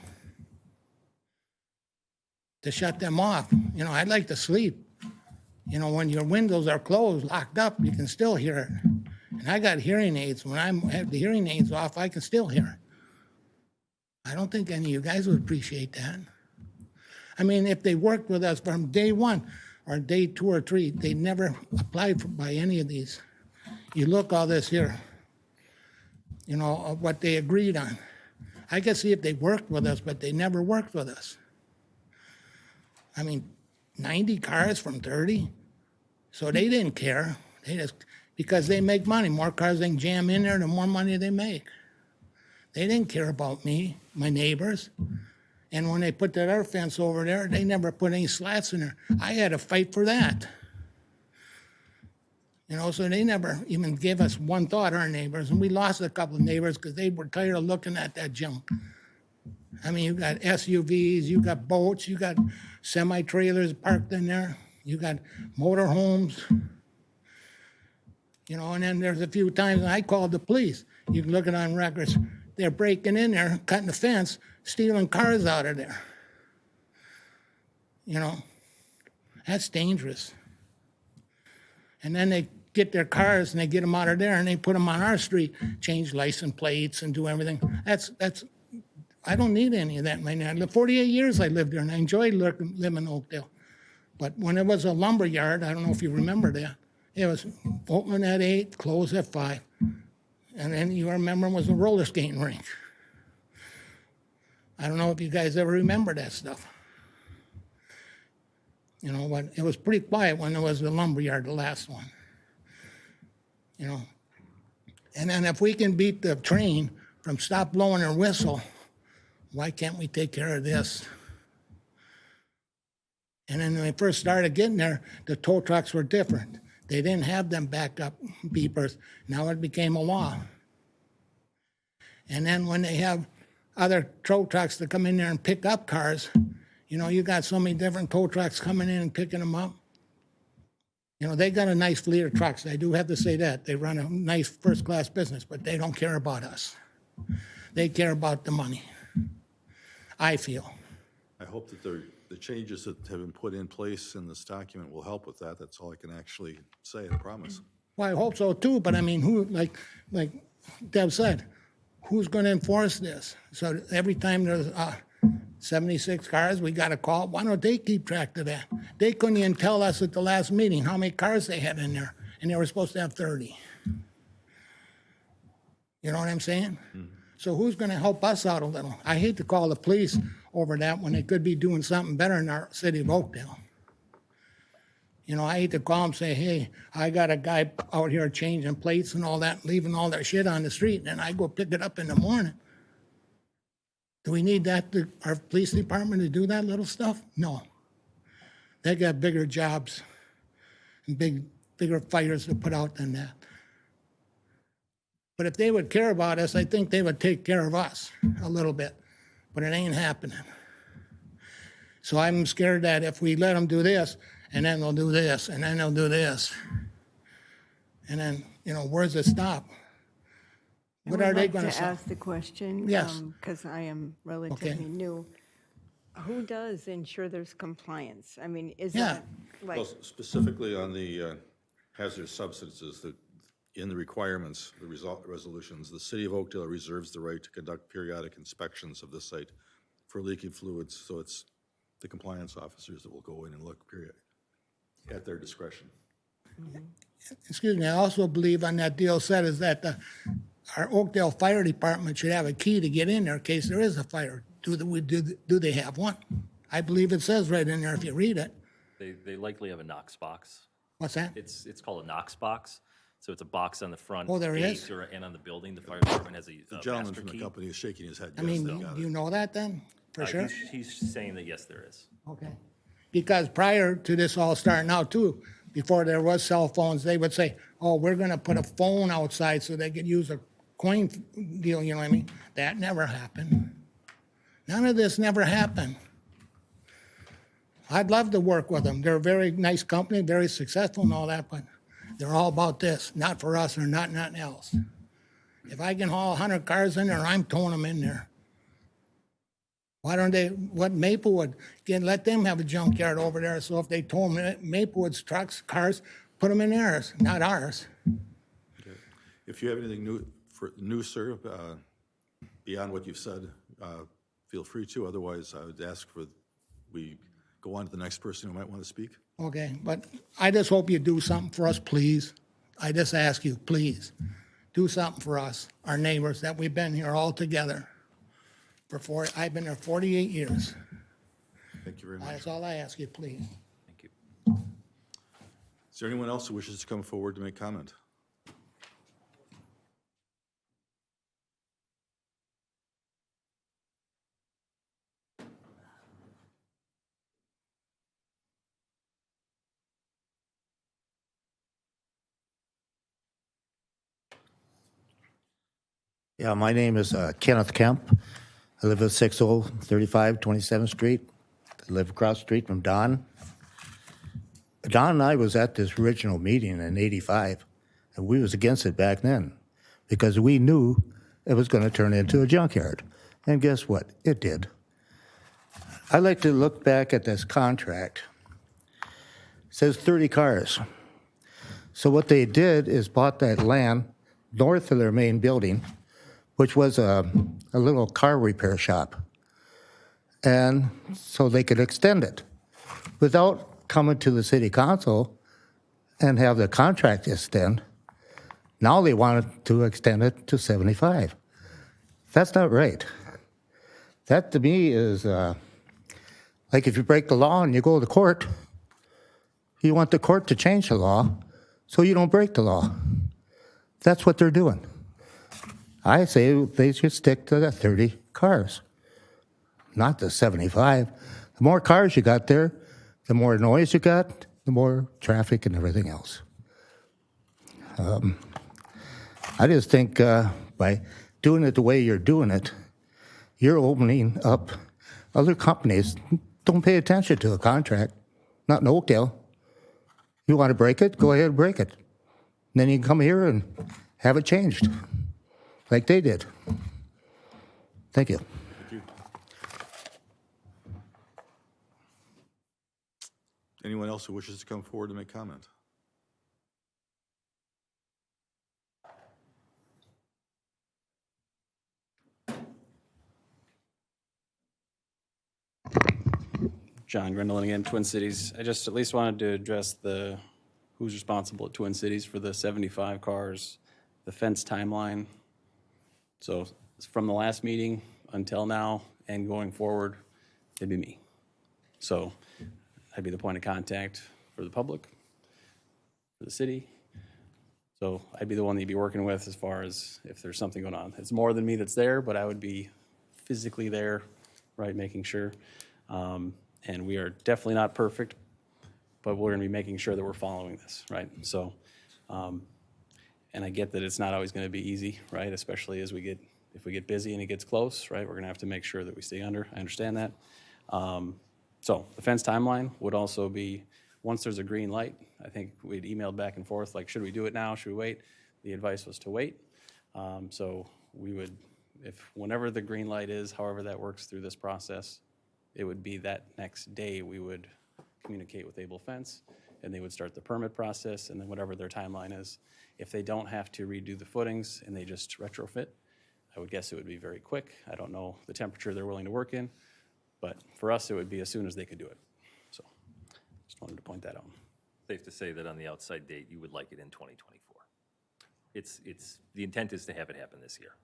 to shut them off? I'd like to sleep. When your windows are closed, locked up, you can still hear it. And I got hearing aids. When I have the hearing aids off, I can still hear it. I don't think any of you guys would appreciate that. I mean, if they worked with us from day one or day 2 or 3, they never applied for by any of these. You look all this here, of what they agreed on. I can see if they worked with us, but they never worked with us. I mean, 90 cars from 30? So they didn't care. Because they make money. More cars they can jam in there, the more money they make. They didn't care about me, my neighbors. And when they put that other fence over there, they never put any slats in there. I had to fight for that. So they never even gave us one thought, our neighbors. And we lost a couple of neighbors because they were tired of looking at that junk. I mean, you got SUVs, you got boats, you got semi-trailers parked in there, you got motorhomes. And then there's a few times I called the police. You can look it on records. They're breaking in there, cutting the fence, stealing cars out of there. That's dangerous. And then they get their cars and they get them out of there and they put them on our street, change license plates and do everything. I don't need any of that right now. 48 years I lived there and I enjoyed living in Oakdale. But when it was a lumber yard, I don't know if you remember that, it was open at 8, close at 5. And then you remember it was a roller skating rink. I don't know if you guys ever remember that stuff. You know, but it was pretty quiet when it was the lumber yard, the last one. You know, and then if we can beat the train from stop blowing their whistle, why can't we take care of this? And then when we first started getting there, the tow trucks were different. They didn't have them backup beepers. Now it became a law. And then when they have other tow trucks that come in there and pick up cars, you know, you got so many different tow trucks coming in and picking them up. You know, they got a nice fleet of trucks. I do have to say that. They run a nice first-class business, but they don't care about us. They care about the money, I feel. I hope that the changes that have been put in place in this document will help with that. That's all I can actually say, I promise. Well, I hope so too, but I mean, who, like Deb said, who's going to enforce this? So every time there's 76 cars, we got to call. Why don't they keep track of that? They couldn't even tell us at the last meeting how many cars they had in there, and they were supposed to have 30. You know what I'm saying? Mm-hmm. So who's going to help us out a little? I hate to call the police over that when they could be doing something better in our city of Oakdale. You know, I hate to call them and say, hey, I got a guy out here changing plates and all that, leaving all that shit on the street, and I go pick it up in the morning. Do we need that, our police department, to do that little stuff? No. They got bigger jobs and bigger fires to put out than that. But if they would care about us, I think they would take care of us a little bit. But it ain't happening. So I'm scared that if we let them do this, and then they'll do this, and then they'll do this, and then, you know, where's it stop? What are they going to say? ask the question? Yes. Because I am relatively new. Who does ensure there's compliance? I mean, is that like? Well, specifically on the hazardous substances, in the requirements, the resolutions, the city of Oakdale reserves the right to conduct periodic inspections of the site for leaking fluids. So it's the compliance officers that will go in and look, at their discretion. Excuse me, I also believe on that deal said is that our Oakdale Fire Department should have a key to get in there in case there is a fire. Do they have one? I believe it says right in there if you read it. They likely have a Knox box. What's that? It's called a Knox box. So it's a box on the front Oh, there gate is? and on the building. The fire department has a The gentleman master from the key. company is shaking his head. I Yes, mean, they've got do it. you know that then, for sure? He's saying that yes, there is. Okay. Because prior to this all starting out too, before there was cell phones, they would say, oh, we're going to put a phone outside so they could use a coin deal, you know what I mean? That never happened. None of this never happened. I'd love to work with them. They're a very nice company, very successful and all that, but they're all about this, not for us or not nothing else. If I can haul 100 cars in there, I'm towing them in there. Why don't they, what Maplewood, let them have a junkyard over there, so if they tow Maplewood's trucks, cars, put them in theirs, not ours. Okay. If you have anything new, sir, beyond what you've said, feel free to. Otherwise, I would ask we go on to the next person who might want to speak. Okay, but I just hope you do something for us, please. I just ask you, please, do something for us, our neighbors, that we've been here all together. I've been there 48 years. Thank you very much. That's all I ask you, please. Thank you. Is there anyone else who wishes to come forward to make comment? Yeah, my name is Kenneth Kemp. I live at 6035 27th Street. I live across the street from Don. Don and I was at this original meeting in 85, and we was against it back then because we knew it was going to turn into a junkyard. And guess what? It did. I like to look back at this contract. It says 30 cars. So what they did is bought that land north of their main building, which was a little car repair shop. And so they could extend it without coming to the city council and have the contract extend. Now they wanted to extend it to 75. That's not right. That to me is like if you break the law and you go to court, you want the court to change the law so you don't break the law. That's what they're doing. I say they should stick to the 30 cars, not the 75. The more cars you got there, the more noise you got, the more traffic and everything else. I just think by doing it the way you're doing it, you're opening up other companies. Don't pay attention to a contract, not in Oakdale. You want to break it, go ahead and break it. And then you can come here and have it changed, like they did. Thank you. Anyone else who wishes to come forward to make comment? John Grendelin again, Twin Cities. I just at least wanted to address who's responsible at Twin Cities for the 75 cars, the fence timeline. So from the last meeting until now and going forward, it'd be me. So I'd be the point of contact for the public, for the city. So I'd be the one that you'd be working with as far as if there's something going on. It's more than me that's there, but I would be physically there, right, making sure. And we are definitely not perfect, but we're going to be making sure that we're following this, right? So, and I get that it's not always going to be easy, right? Especially if we get busy and it gets close, right? We're going to have to make sure that we stay under. I understand that. So the fence timeline would also be, once there's a green light, I think we'd emailed back and forth, like, should we do it now? Should we wait? The advice was to wait. So we would, whenever the green light is, however that works through this process, it would be that next day we would communicate with Able Fence, and they would start the permit process, and then whatever their timeline is. If they don't have to redo the footings and they just retrofit, I would guess it would be very quick. I don't know the temperature they're willing to work in, but for us, it would be as soon as they could do it. So just wanted to point that out. Safe to say that on the outside date, you would like it in 2024. The intent is to have it happen this year.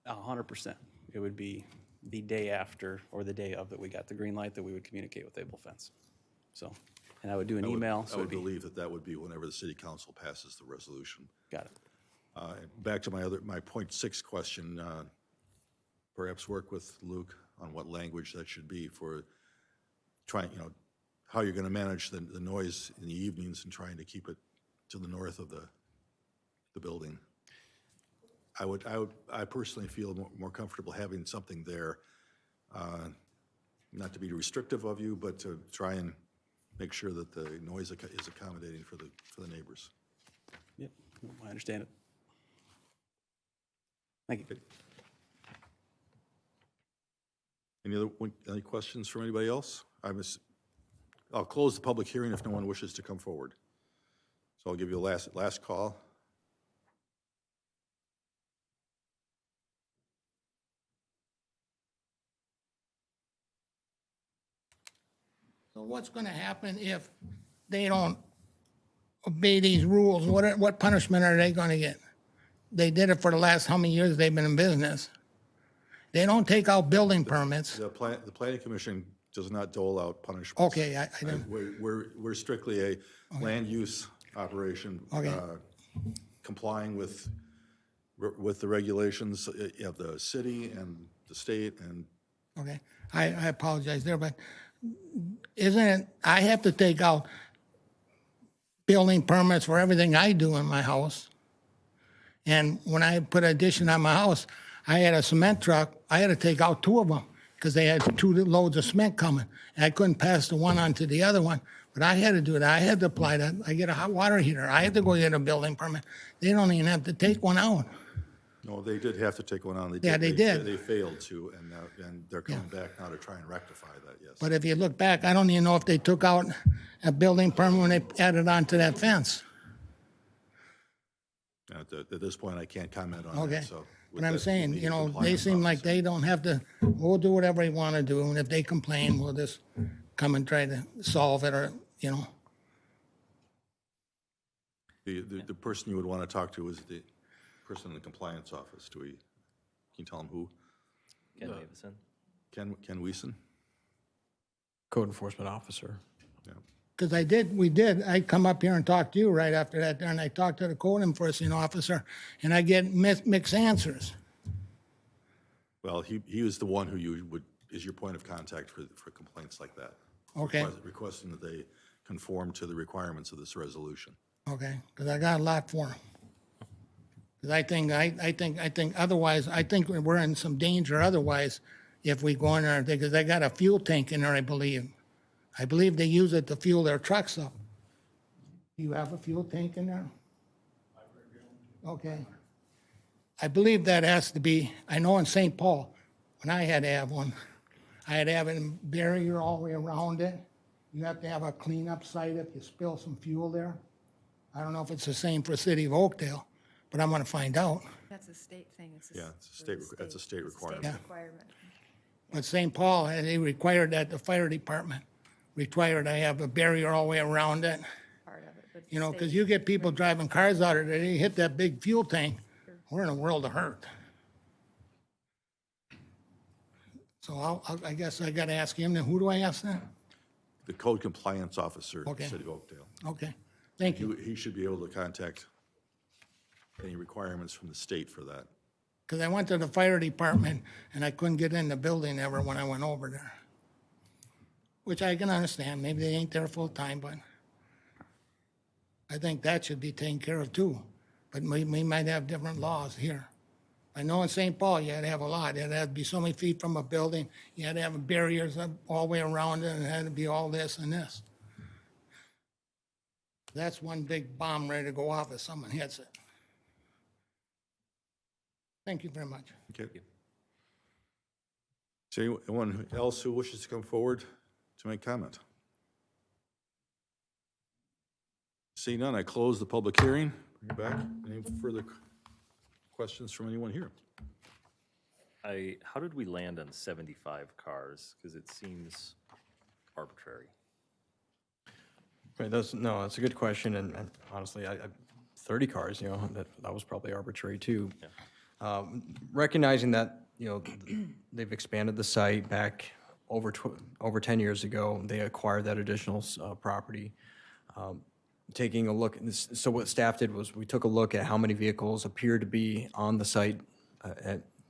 100%. It would be the day after or the day of that we got the green light that we would communicate with Able Fence. So, and I would do an email. I would believe that would be whenever the city council passes the resolution. Got it. Back to my point 6 question, perhaps work with Luke on what language that should be for trying, how you're going to manage the noise in the evenings and trying to keep it to the north of the building. I personally feel more comfortable having something there, not to be restrictive of you, but to try and make sure that the noise is accommodating for the neighbors. Yep, I understand it. Thank you. Any questions from anybody else? I'll close the public hearing if no one wishes to come forward. So I'll give you a last call. So what's going to happen if they don't obey these rules? What punishment are they going to get? They did it for the last how many years they've been in business? They don't take out building permits. The planning commission does not dole out punishments. Okay, I don't. We're strictly a land use operation, Okay. Complying with the regulations of the city and the state and. Okay, I apologize there, but isn't it, I have to take out building permits for everything I do in my house. And when I put an addition on my house, I had a cement truck, I had to take out 2 of them because they had 2 loads of cement coming. And I couldn't pass the one on to the other one, but I had to do that. I had to apply that. I get a hot water heater. I had to go get a building permit. They don't even have to take one out. No, they did have to take one on. Yeah, they did. They failed to, and they're coming back now to try and rectify that, yes. But if you look back, I don't even know if they took out a building permit when they added on to that fence. At this point, I can't comment on Okay. that, so. But I'm saying, you know, they seem like they don't have to, we'll do whatever they want to do, and if they complain, we'll just come and try to solve it, or, you know. The person you would want to talk to is the person in the compliance office. Can you tell them who? Ken Davison? Ken Weeson? Code enforcement officer. Yeah. Because I come up here and talk to you right after that, and I talked to the code enforcement officer, and I get mixed answers. Well, he was the one who is your point of contact for complaints like that. Okay. Requesting that they conform to the requirements of this resolution. Okay, because I got a lot for him. Because I think otherwise, I think we're in some danger otherwise if we go in there, because they got a fuel tank in there, I believe. I believe they use it to fuel their trucks up. Do you have a fuel tank in there? Okay. I believe that has to be, I know in St. Paul, when I had to have one, I had to have a barrier all the way around it. You have to have a cleanup site if you spill some fuel there. I don't know if it's the same for the city of Oakdale, but I'm gonna find out. That's a state thing. It's Yeah, that's a state requirement. Yeah. requirement. But St. Paul, they required that, the fire department required I have a barrier all the way around it. Part of it, but You know, because you get people driving cars out of there, they hit that big fuel tank, we're in a world of hurt. So I guess I gotta ask him, then who do I ask then? The code compliance officer, Okay. City of Oakdale. Okay, thank you. He should be able to contact any requirements from the state for that. Because I went to the fire department and I couldn't get in the building ever when I went over there. Which I can understand, maybe they ain't there full time, but I think that should be taken care of too. But we might have different laws here. I know in St. Paul, you had to have a lot, it had to be so many feet from a building, you had to have barriers up all the way around it, and it had to be all this and this. That's one big bomb ready to go off if someone hits it. Thank you very much. Okay. Is there anyone else who wishes to come forward to make comment? Seeing none, I close the public hearing. Bring it back. Any further questions from anyone here? How did we land on 75 cars? Because it seems arbitrary. Right, that's a good question, and honestly, 30 cars, you know, that was probably arbitrary too. Recognizing that, you know, they've expanded the site back over 10 years ago, they acquired that additional property. Taking a look, so what staff did was we took a look at how many vehicles appeared to be on the site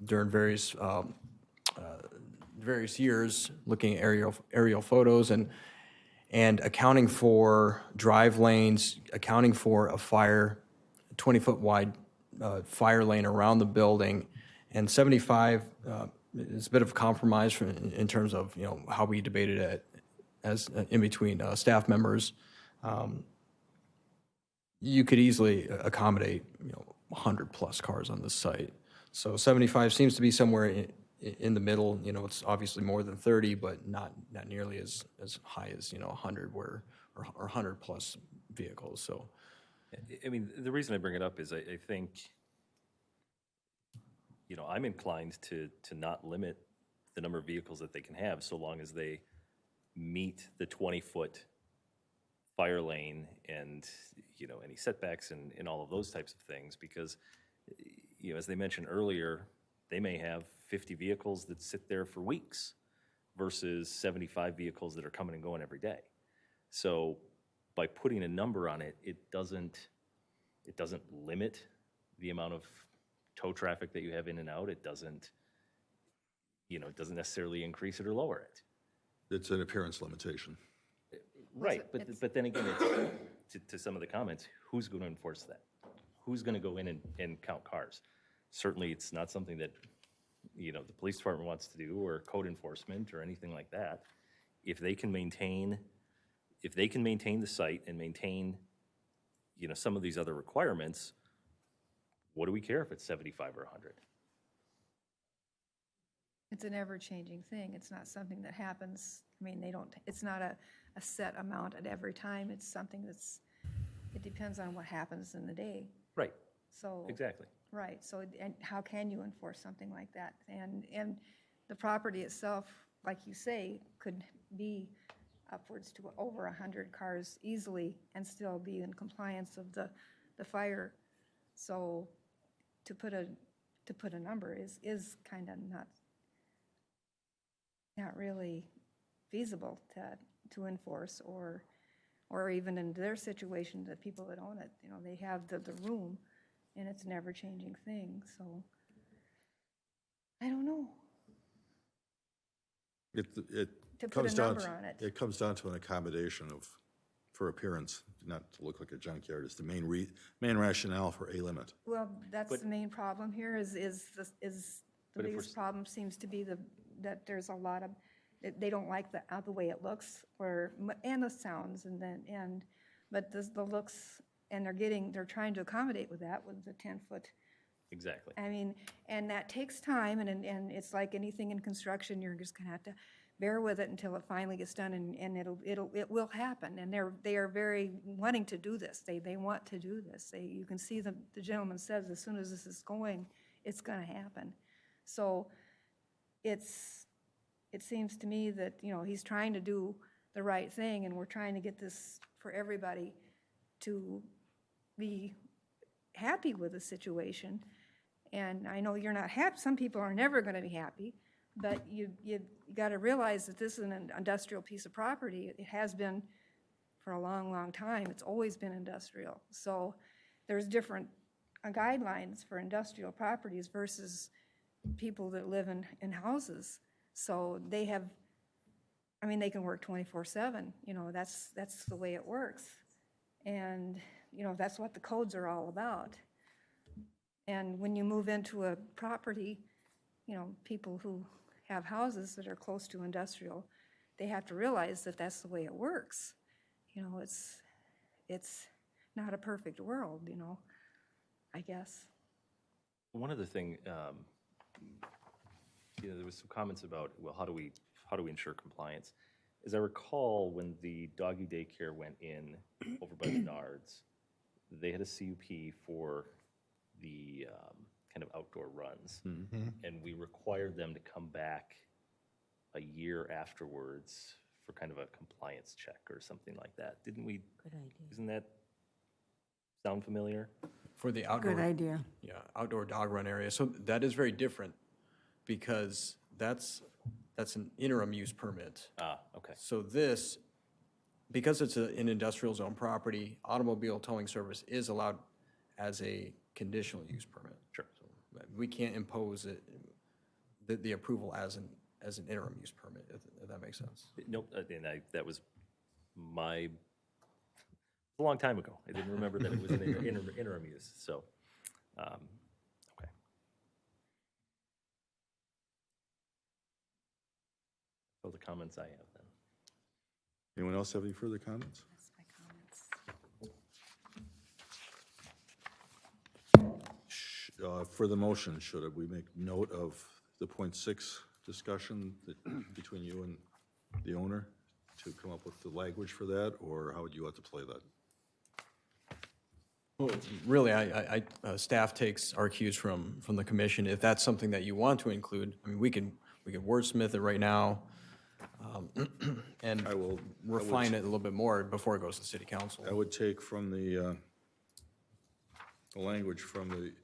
during various years, looking at aerial photos and accounting for drive lanes, accounting for a 20-foot wide fire lane around the building, and 75 is a bit of a compromise in terms of, you know, how we debated it as in between staff members. You could easily accommodate, you know, 100+ cars on this site. So 75 seems to be somewhere in the middle. You know, it's obviously more than 30, but not nearly as high as, you know, 100 or 100+ vehicles. So, I mean, the reason I bring it up is I think, you know, I'm inclined to not limit the number of vehicles that they can have so long as they meet the 20-foot fire lane and, you know, any setbacks and all of those types of things, because, you know, as they mentioned earlier, they may have 50 vehicles that sit there for weeks versus 75 vehicles that are coming and going every day. So by putting a number on it, it doesn't limit the amount of tow traffic that you have in and out. It doesn't, you know, it doesn't necessarily increase it or lower it. It's an appearance limitation. Right, but then again, it's, to some of the comments, who's going to enforce that? Who's going to go in and count cars? Certainly, it's not something that, you know, the police department wants to do, or code enforcement, or anything like that. If they can maintain the site and maintain, you know, some of these other requirements, what do we care if it's 75 or 100? It's an ever-changing thing. It's not something that happens, I mean, it's not a set amount at every time. It's something it depends on what happens in the day. Right, So. Exactly. Right, so, and how can you enforce something like that? And the property itself, like you say, could be upwards to over 100 cars easily and still be in compliance of the fire. So to put a number is kind of not really feasible to enforce, or even in their situation, the people that own it, they have the room, and it's a never-changing thing, so I don't know. It To put comes a down, number on it. it comes down to an accommodation for appearance, not to look like a junkyard, is the main rationale for a limit. Well, that's the main problem here is the But if we're biggest problem seems to be that there's a lot of, they don't like the way it looks, and the sounds, but the looks, and they're trying to accommodate with that with the 10-foot. Exactly. I mean, and that takes time, and it's like anything in construction, you're just gonna have to bear with it until it finally gets done, and it will happen, and they are very wanting to do this. They want to do this. You can see the gentleman says as soon as this is going, it's gonna happen. So it seems to me that, he's trying to do the right thing, and we're trying to get this for everybody to be happy with the situation. And I know you're not happy, some people are never gonna be happy, but you gotta realize that this is an industrial piece of property. It has been for a long, long time. It's always been industrial. So there's different guidelines for industrial properties versus people that live in houses. So they can work 24/7, that's the way it works. And, that's what the codes are all about. And when you move into a property, people who have houses that are close to industrial, they have to realize that that's the way it works. It's not a perfect world, I guess. One other thing, there was some comments about, well, how do we ensure compliance? As I recall, when the doggy daycare went in over by the Nards, they had a CUP for the kind of outdoor runs. And we required them to come back a year afterwards for kind of a compliance check or something like that. Didn't we? Good idea. Isn't that sound familiar? For the outdoor. Good idea. Yeah, outdoor dog run area. So that is very different because that's an interim use permit. Okay. So this, because it's an industrial zone property, automobile towing service is allowed as a conditional use permit. Sure. So we can't impose the approval as an interim use permit, if that makes sense. Nope, and that was a long time ago. I didn't remember that it was an interim use, so, okay. Those are the comments I have then. Anyone else have any further comments? That's my comments. For the motion, should we make note of the .6 discussion between you and the owner to come up with the language for that, or how would you like to play that? Well, really, staff takes our cues from the commission. If that's something that you want to include, I mean, we can wordsmith it right now, and refine it a little bit more before it goes to city council. I would take from the language from the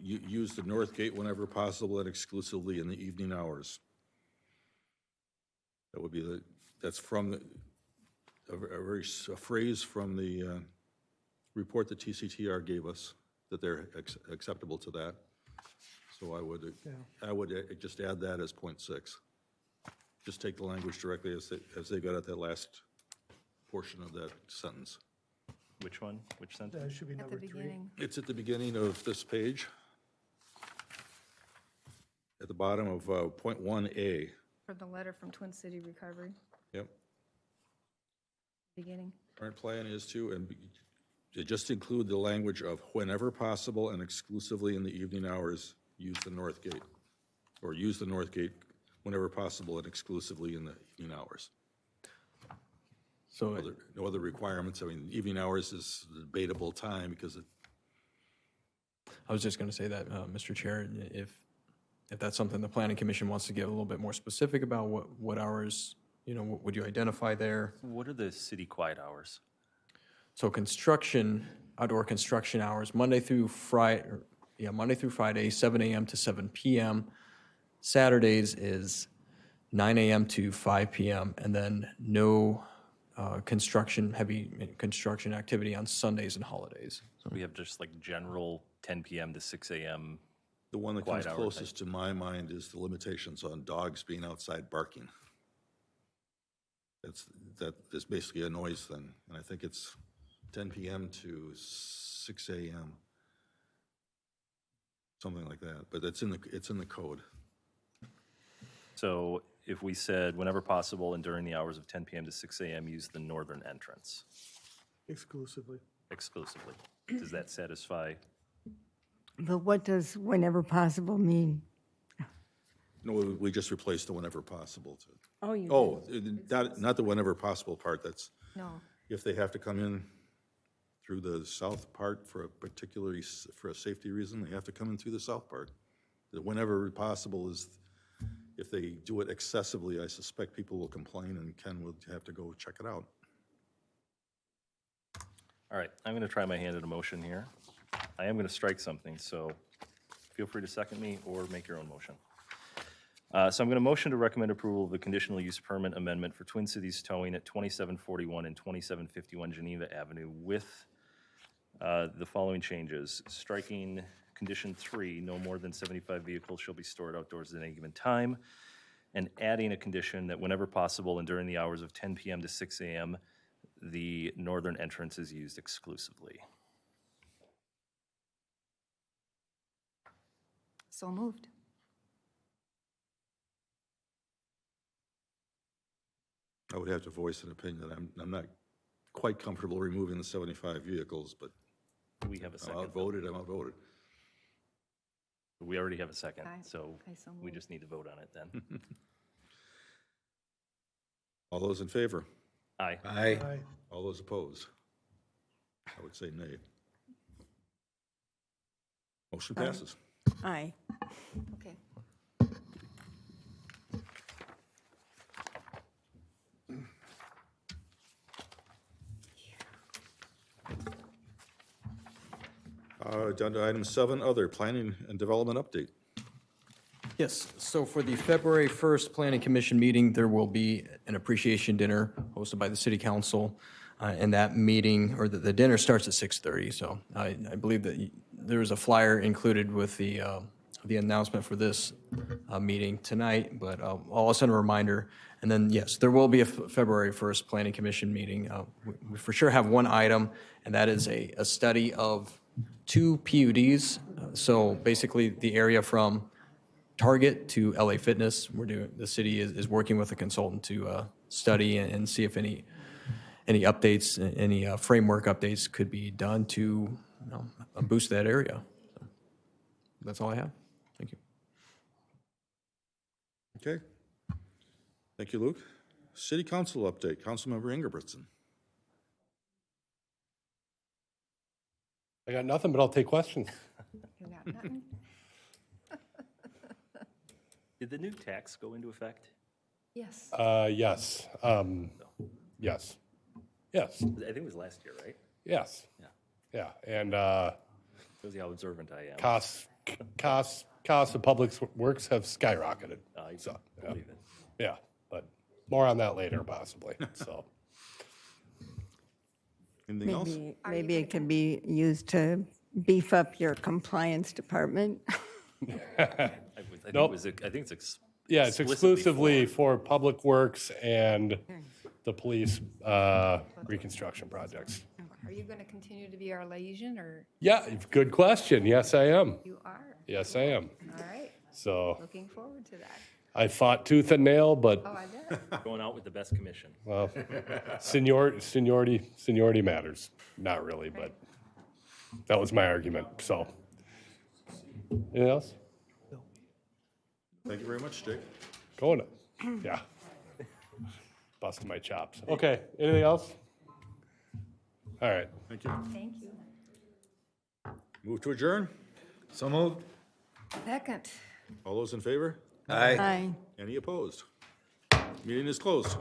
use the north gate whenever possible and exclusively in the evening hours. That would be that's from a phrase from the report that TCTR gave us, that they're acceptable to that. So I would just add that as .6. Just take the language directly as they got at that last portion of that sentence. Which one? Which sentence? should be At the beginning. It's at the beginning of this page. At the bottom of .1A. For the letter from Twin City Recovery, Yep. beginning. Current plan is to just include the language of whenever possible and exclusively in the evening hours, use the north gate. Or use the north gate whenever possible and exclusively in the evening hours. So No other requirements. I mean, evening hours is a debatable time because it, I was just going to say that, Mr. Chair, if that's something the planning commission wants to get a little bit more specific about, what hours, what would you identify there? What are the city quiet hours? So outdoor construction hours, Monday through Friday, 7 a.m. to 7 p.m. Saturdays is 9 a.m. to 5 p.m. and then no heavy construction activity on Sundays and holidays. So We have just like general 10 p.m. to 6 a.m. the one that comes Quiet hour closest to my mind is the limitations on dogs being outside barking. That is basically a noise thing, and I think it's 10 p.m. to 6 a.m. Something like that, but it's in the code. So if we said whenever possible and during the hours of 10 p.m. to 6 a.m., use the northern entrance Exclusively. exclusively, does that satisfy? But what does whenever possible mean? No, we just replaced the whenever possible to. Oh, you Oh, not the whenever possible part, that's No. if they have to come in through the south part for a safety reason, they have to come in through the south part. The whenever possible is, if they do it excessively, I suspect people will complain and Ken will have to go check it out. All right, I'm going to try my hand at a motion here. I am going to strike something, so feel free to second me or make your own motion. So I'm going to motion to recommend approval of the conditional use permit amendment for Twin Cities Towing at 2741 and 2751 Geneva Avenue with the following changes. Striking condition 3, no more than 75 vehicles shall be stored outdoors at any given time, and adding a condition that whenever possible and during the hours of 10 p.m. to 6 a.m., the northern entrance is used exclusively. So moved. I would have to voice an opinion that I'm not quite comfortable removing the 75 vehicles, but We have a I'm second. outvoted, I'm outvoted. We already have a second, Aye. so I so we moved. just need to vote on it then. All those in favor? Aye. Aye. All those opposed? I would say nay. Motion passes. Aye. Okay. Down to item 7, other planning and development update. Yes, so for the February 1st Planning Commission meeting, there will be an appreciation dinner hosted by the City Council. And that meeting, or the dinner starts at 6:30. So I believe that there is a flyer included with the announcement for this meeting tonight, but I'll send a reminder. And then, yes, there will be a February 1st Planning Commission meeting. We for sure have one item, and that is a study of 2 PUDs. So basically, the area from Target to LA Fitness. The city is working with a consultant to study and see if any updates, any framework updates could be done to boost that area. So that's all I have. Thank you. Okay. Thank you, Luke. City Council update, Councilmember Ingebrigtson. I got nothing, but I'll take questions. You got nothing? Did the new tax go into effect? Yes. Yes. Yes. Yes. I think it was last year, right? Yes. Yeah. Yeah. And Shows you how observant I am. costs of public works have skyrocketed. I So, believe it. yeah, but more on that later, possibly. So, Anything else? Maybe it can be used to beef up your compliance department. I think Nope. I think it's yeah, it's exclusively for public works and the police reconstruction projects. Are you going to continue to be our liaison, or Yeah, good question. Yes, I am. you are? Yes, I am. All right. So Looking forward to that. I fought tooth and nail, but Oh, I bet. going out with the best commission. well, seniority matters. Not really, but that was my argument. So, anything else? Thank you very much, Jake. Going. Yeah. busting my chops. Okay, anything else? All right. Thank you. Thank you. Move to adjourn. So moved. Second. All those in favor? Aye. Aye. Any opposed? Meeting is closed.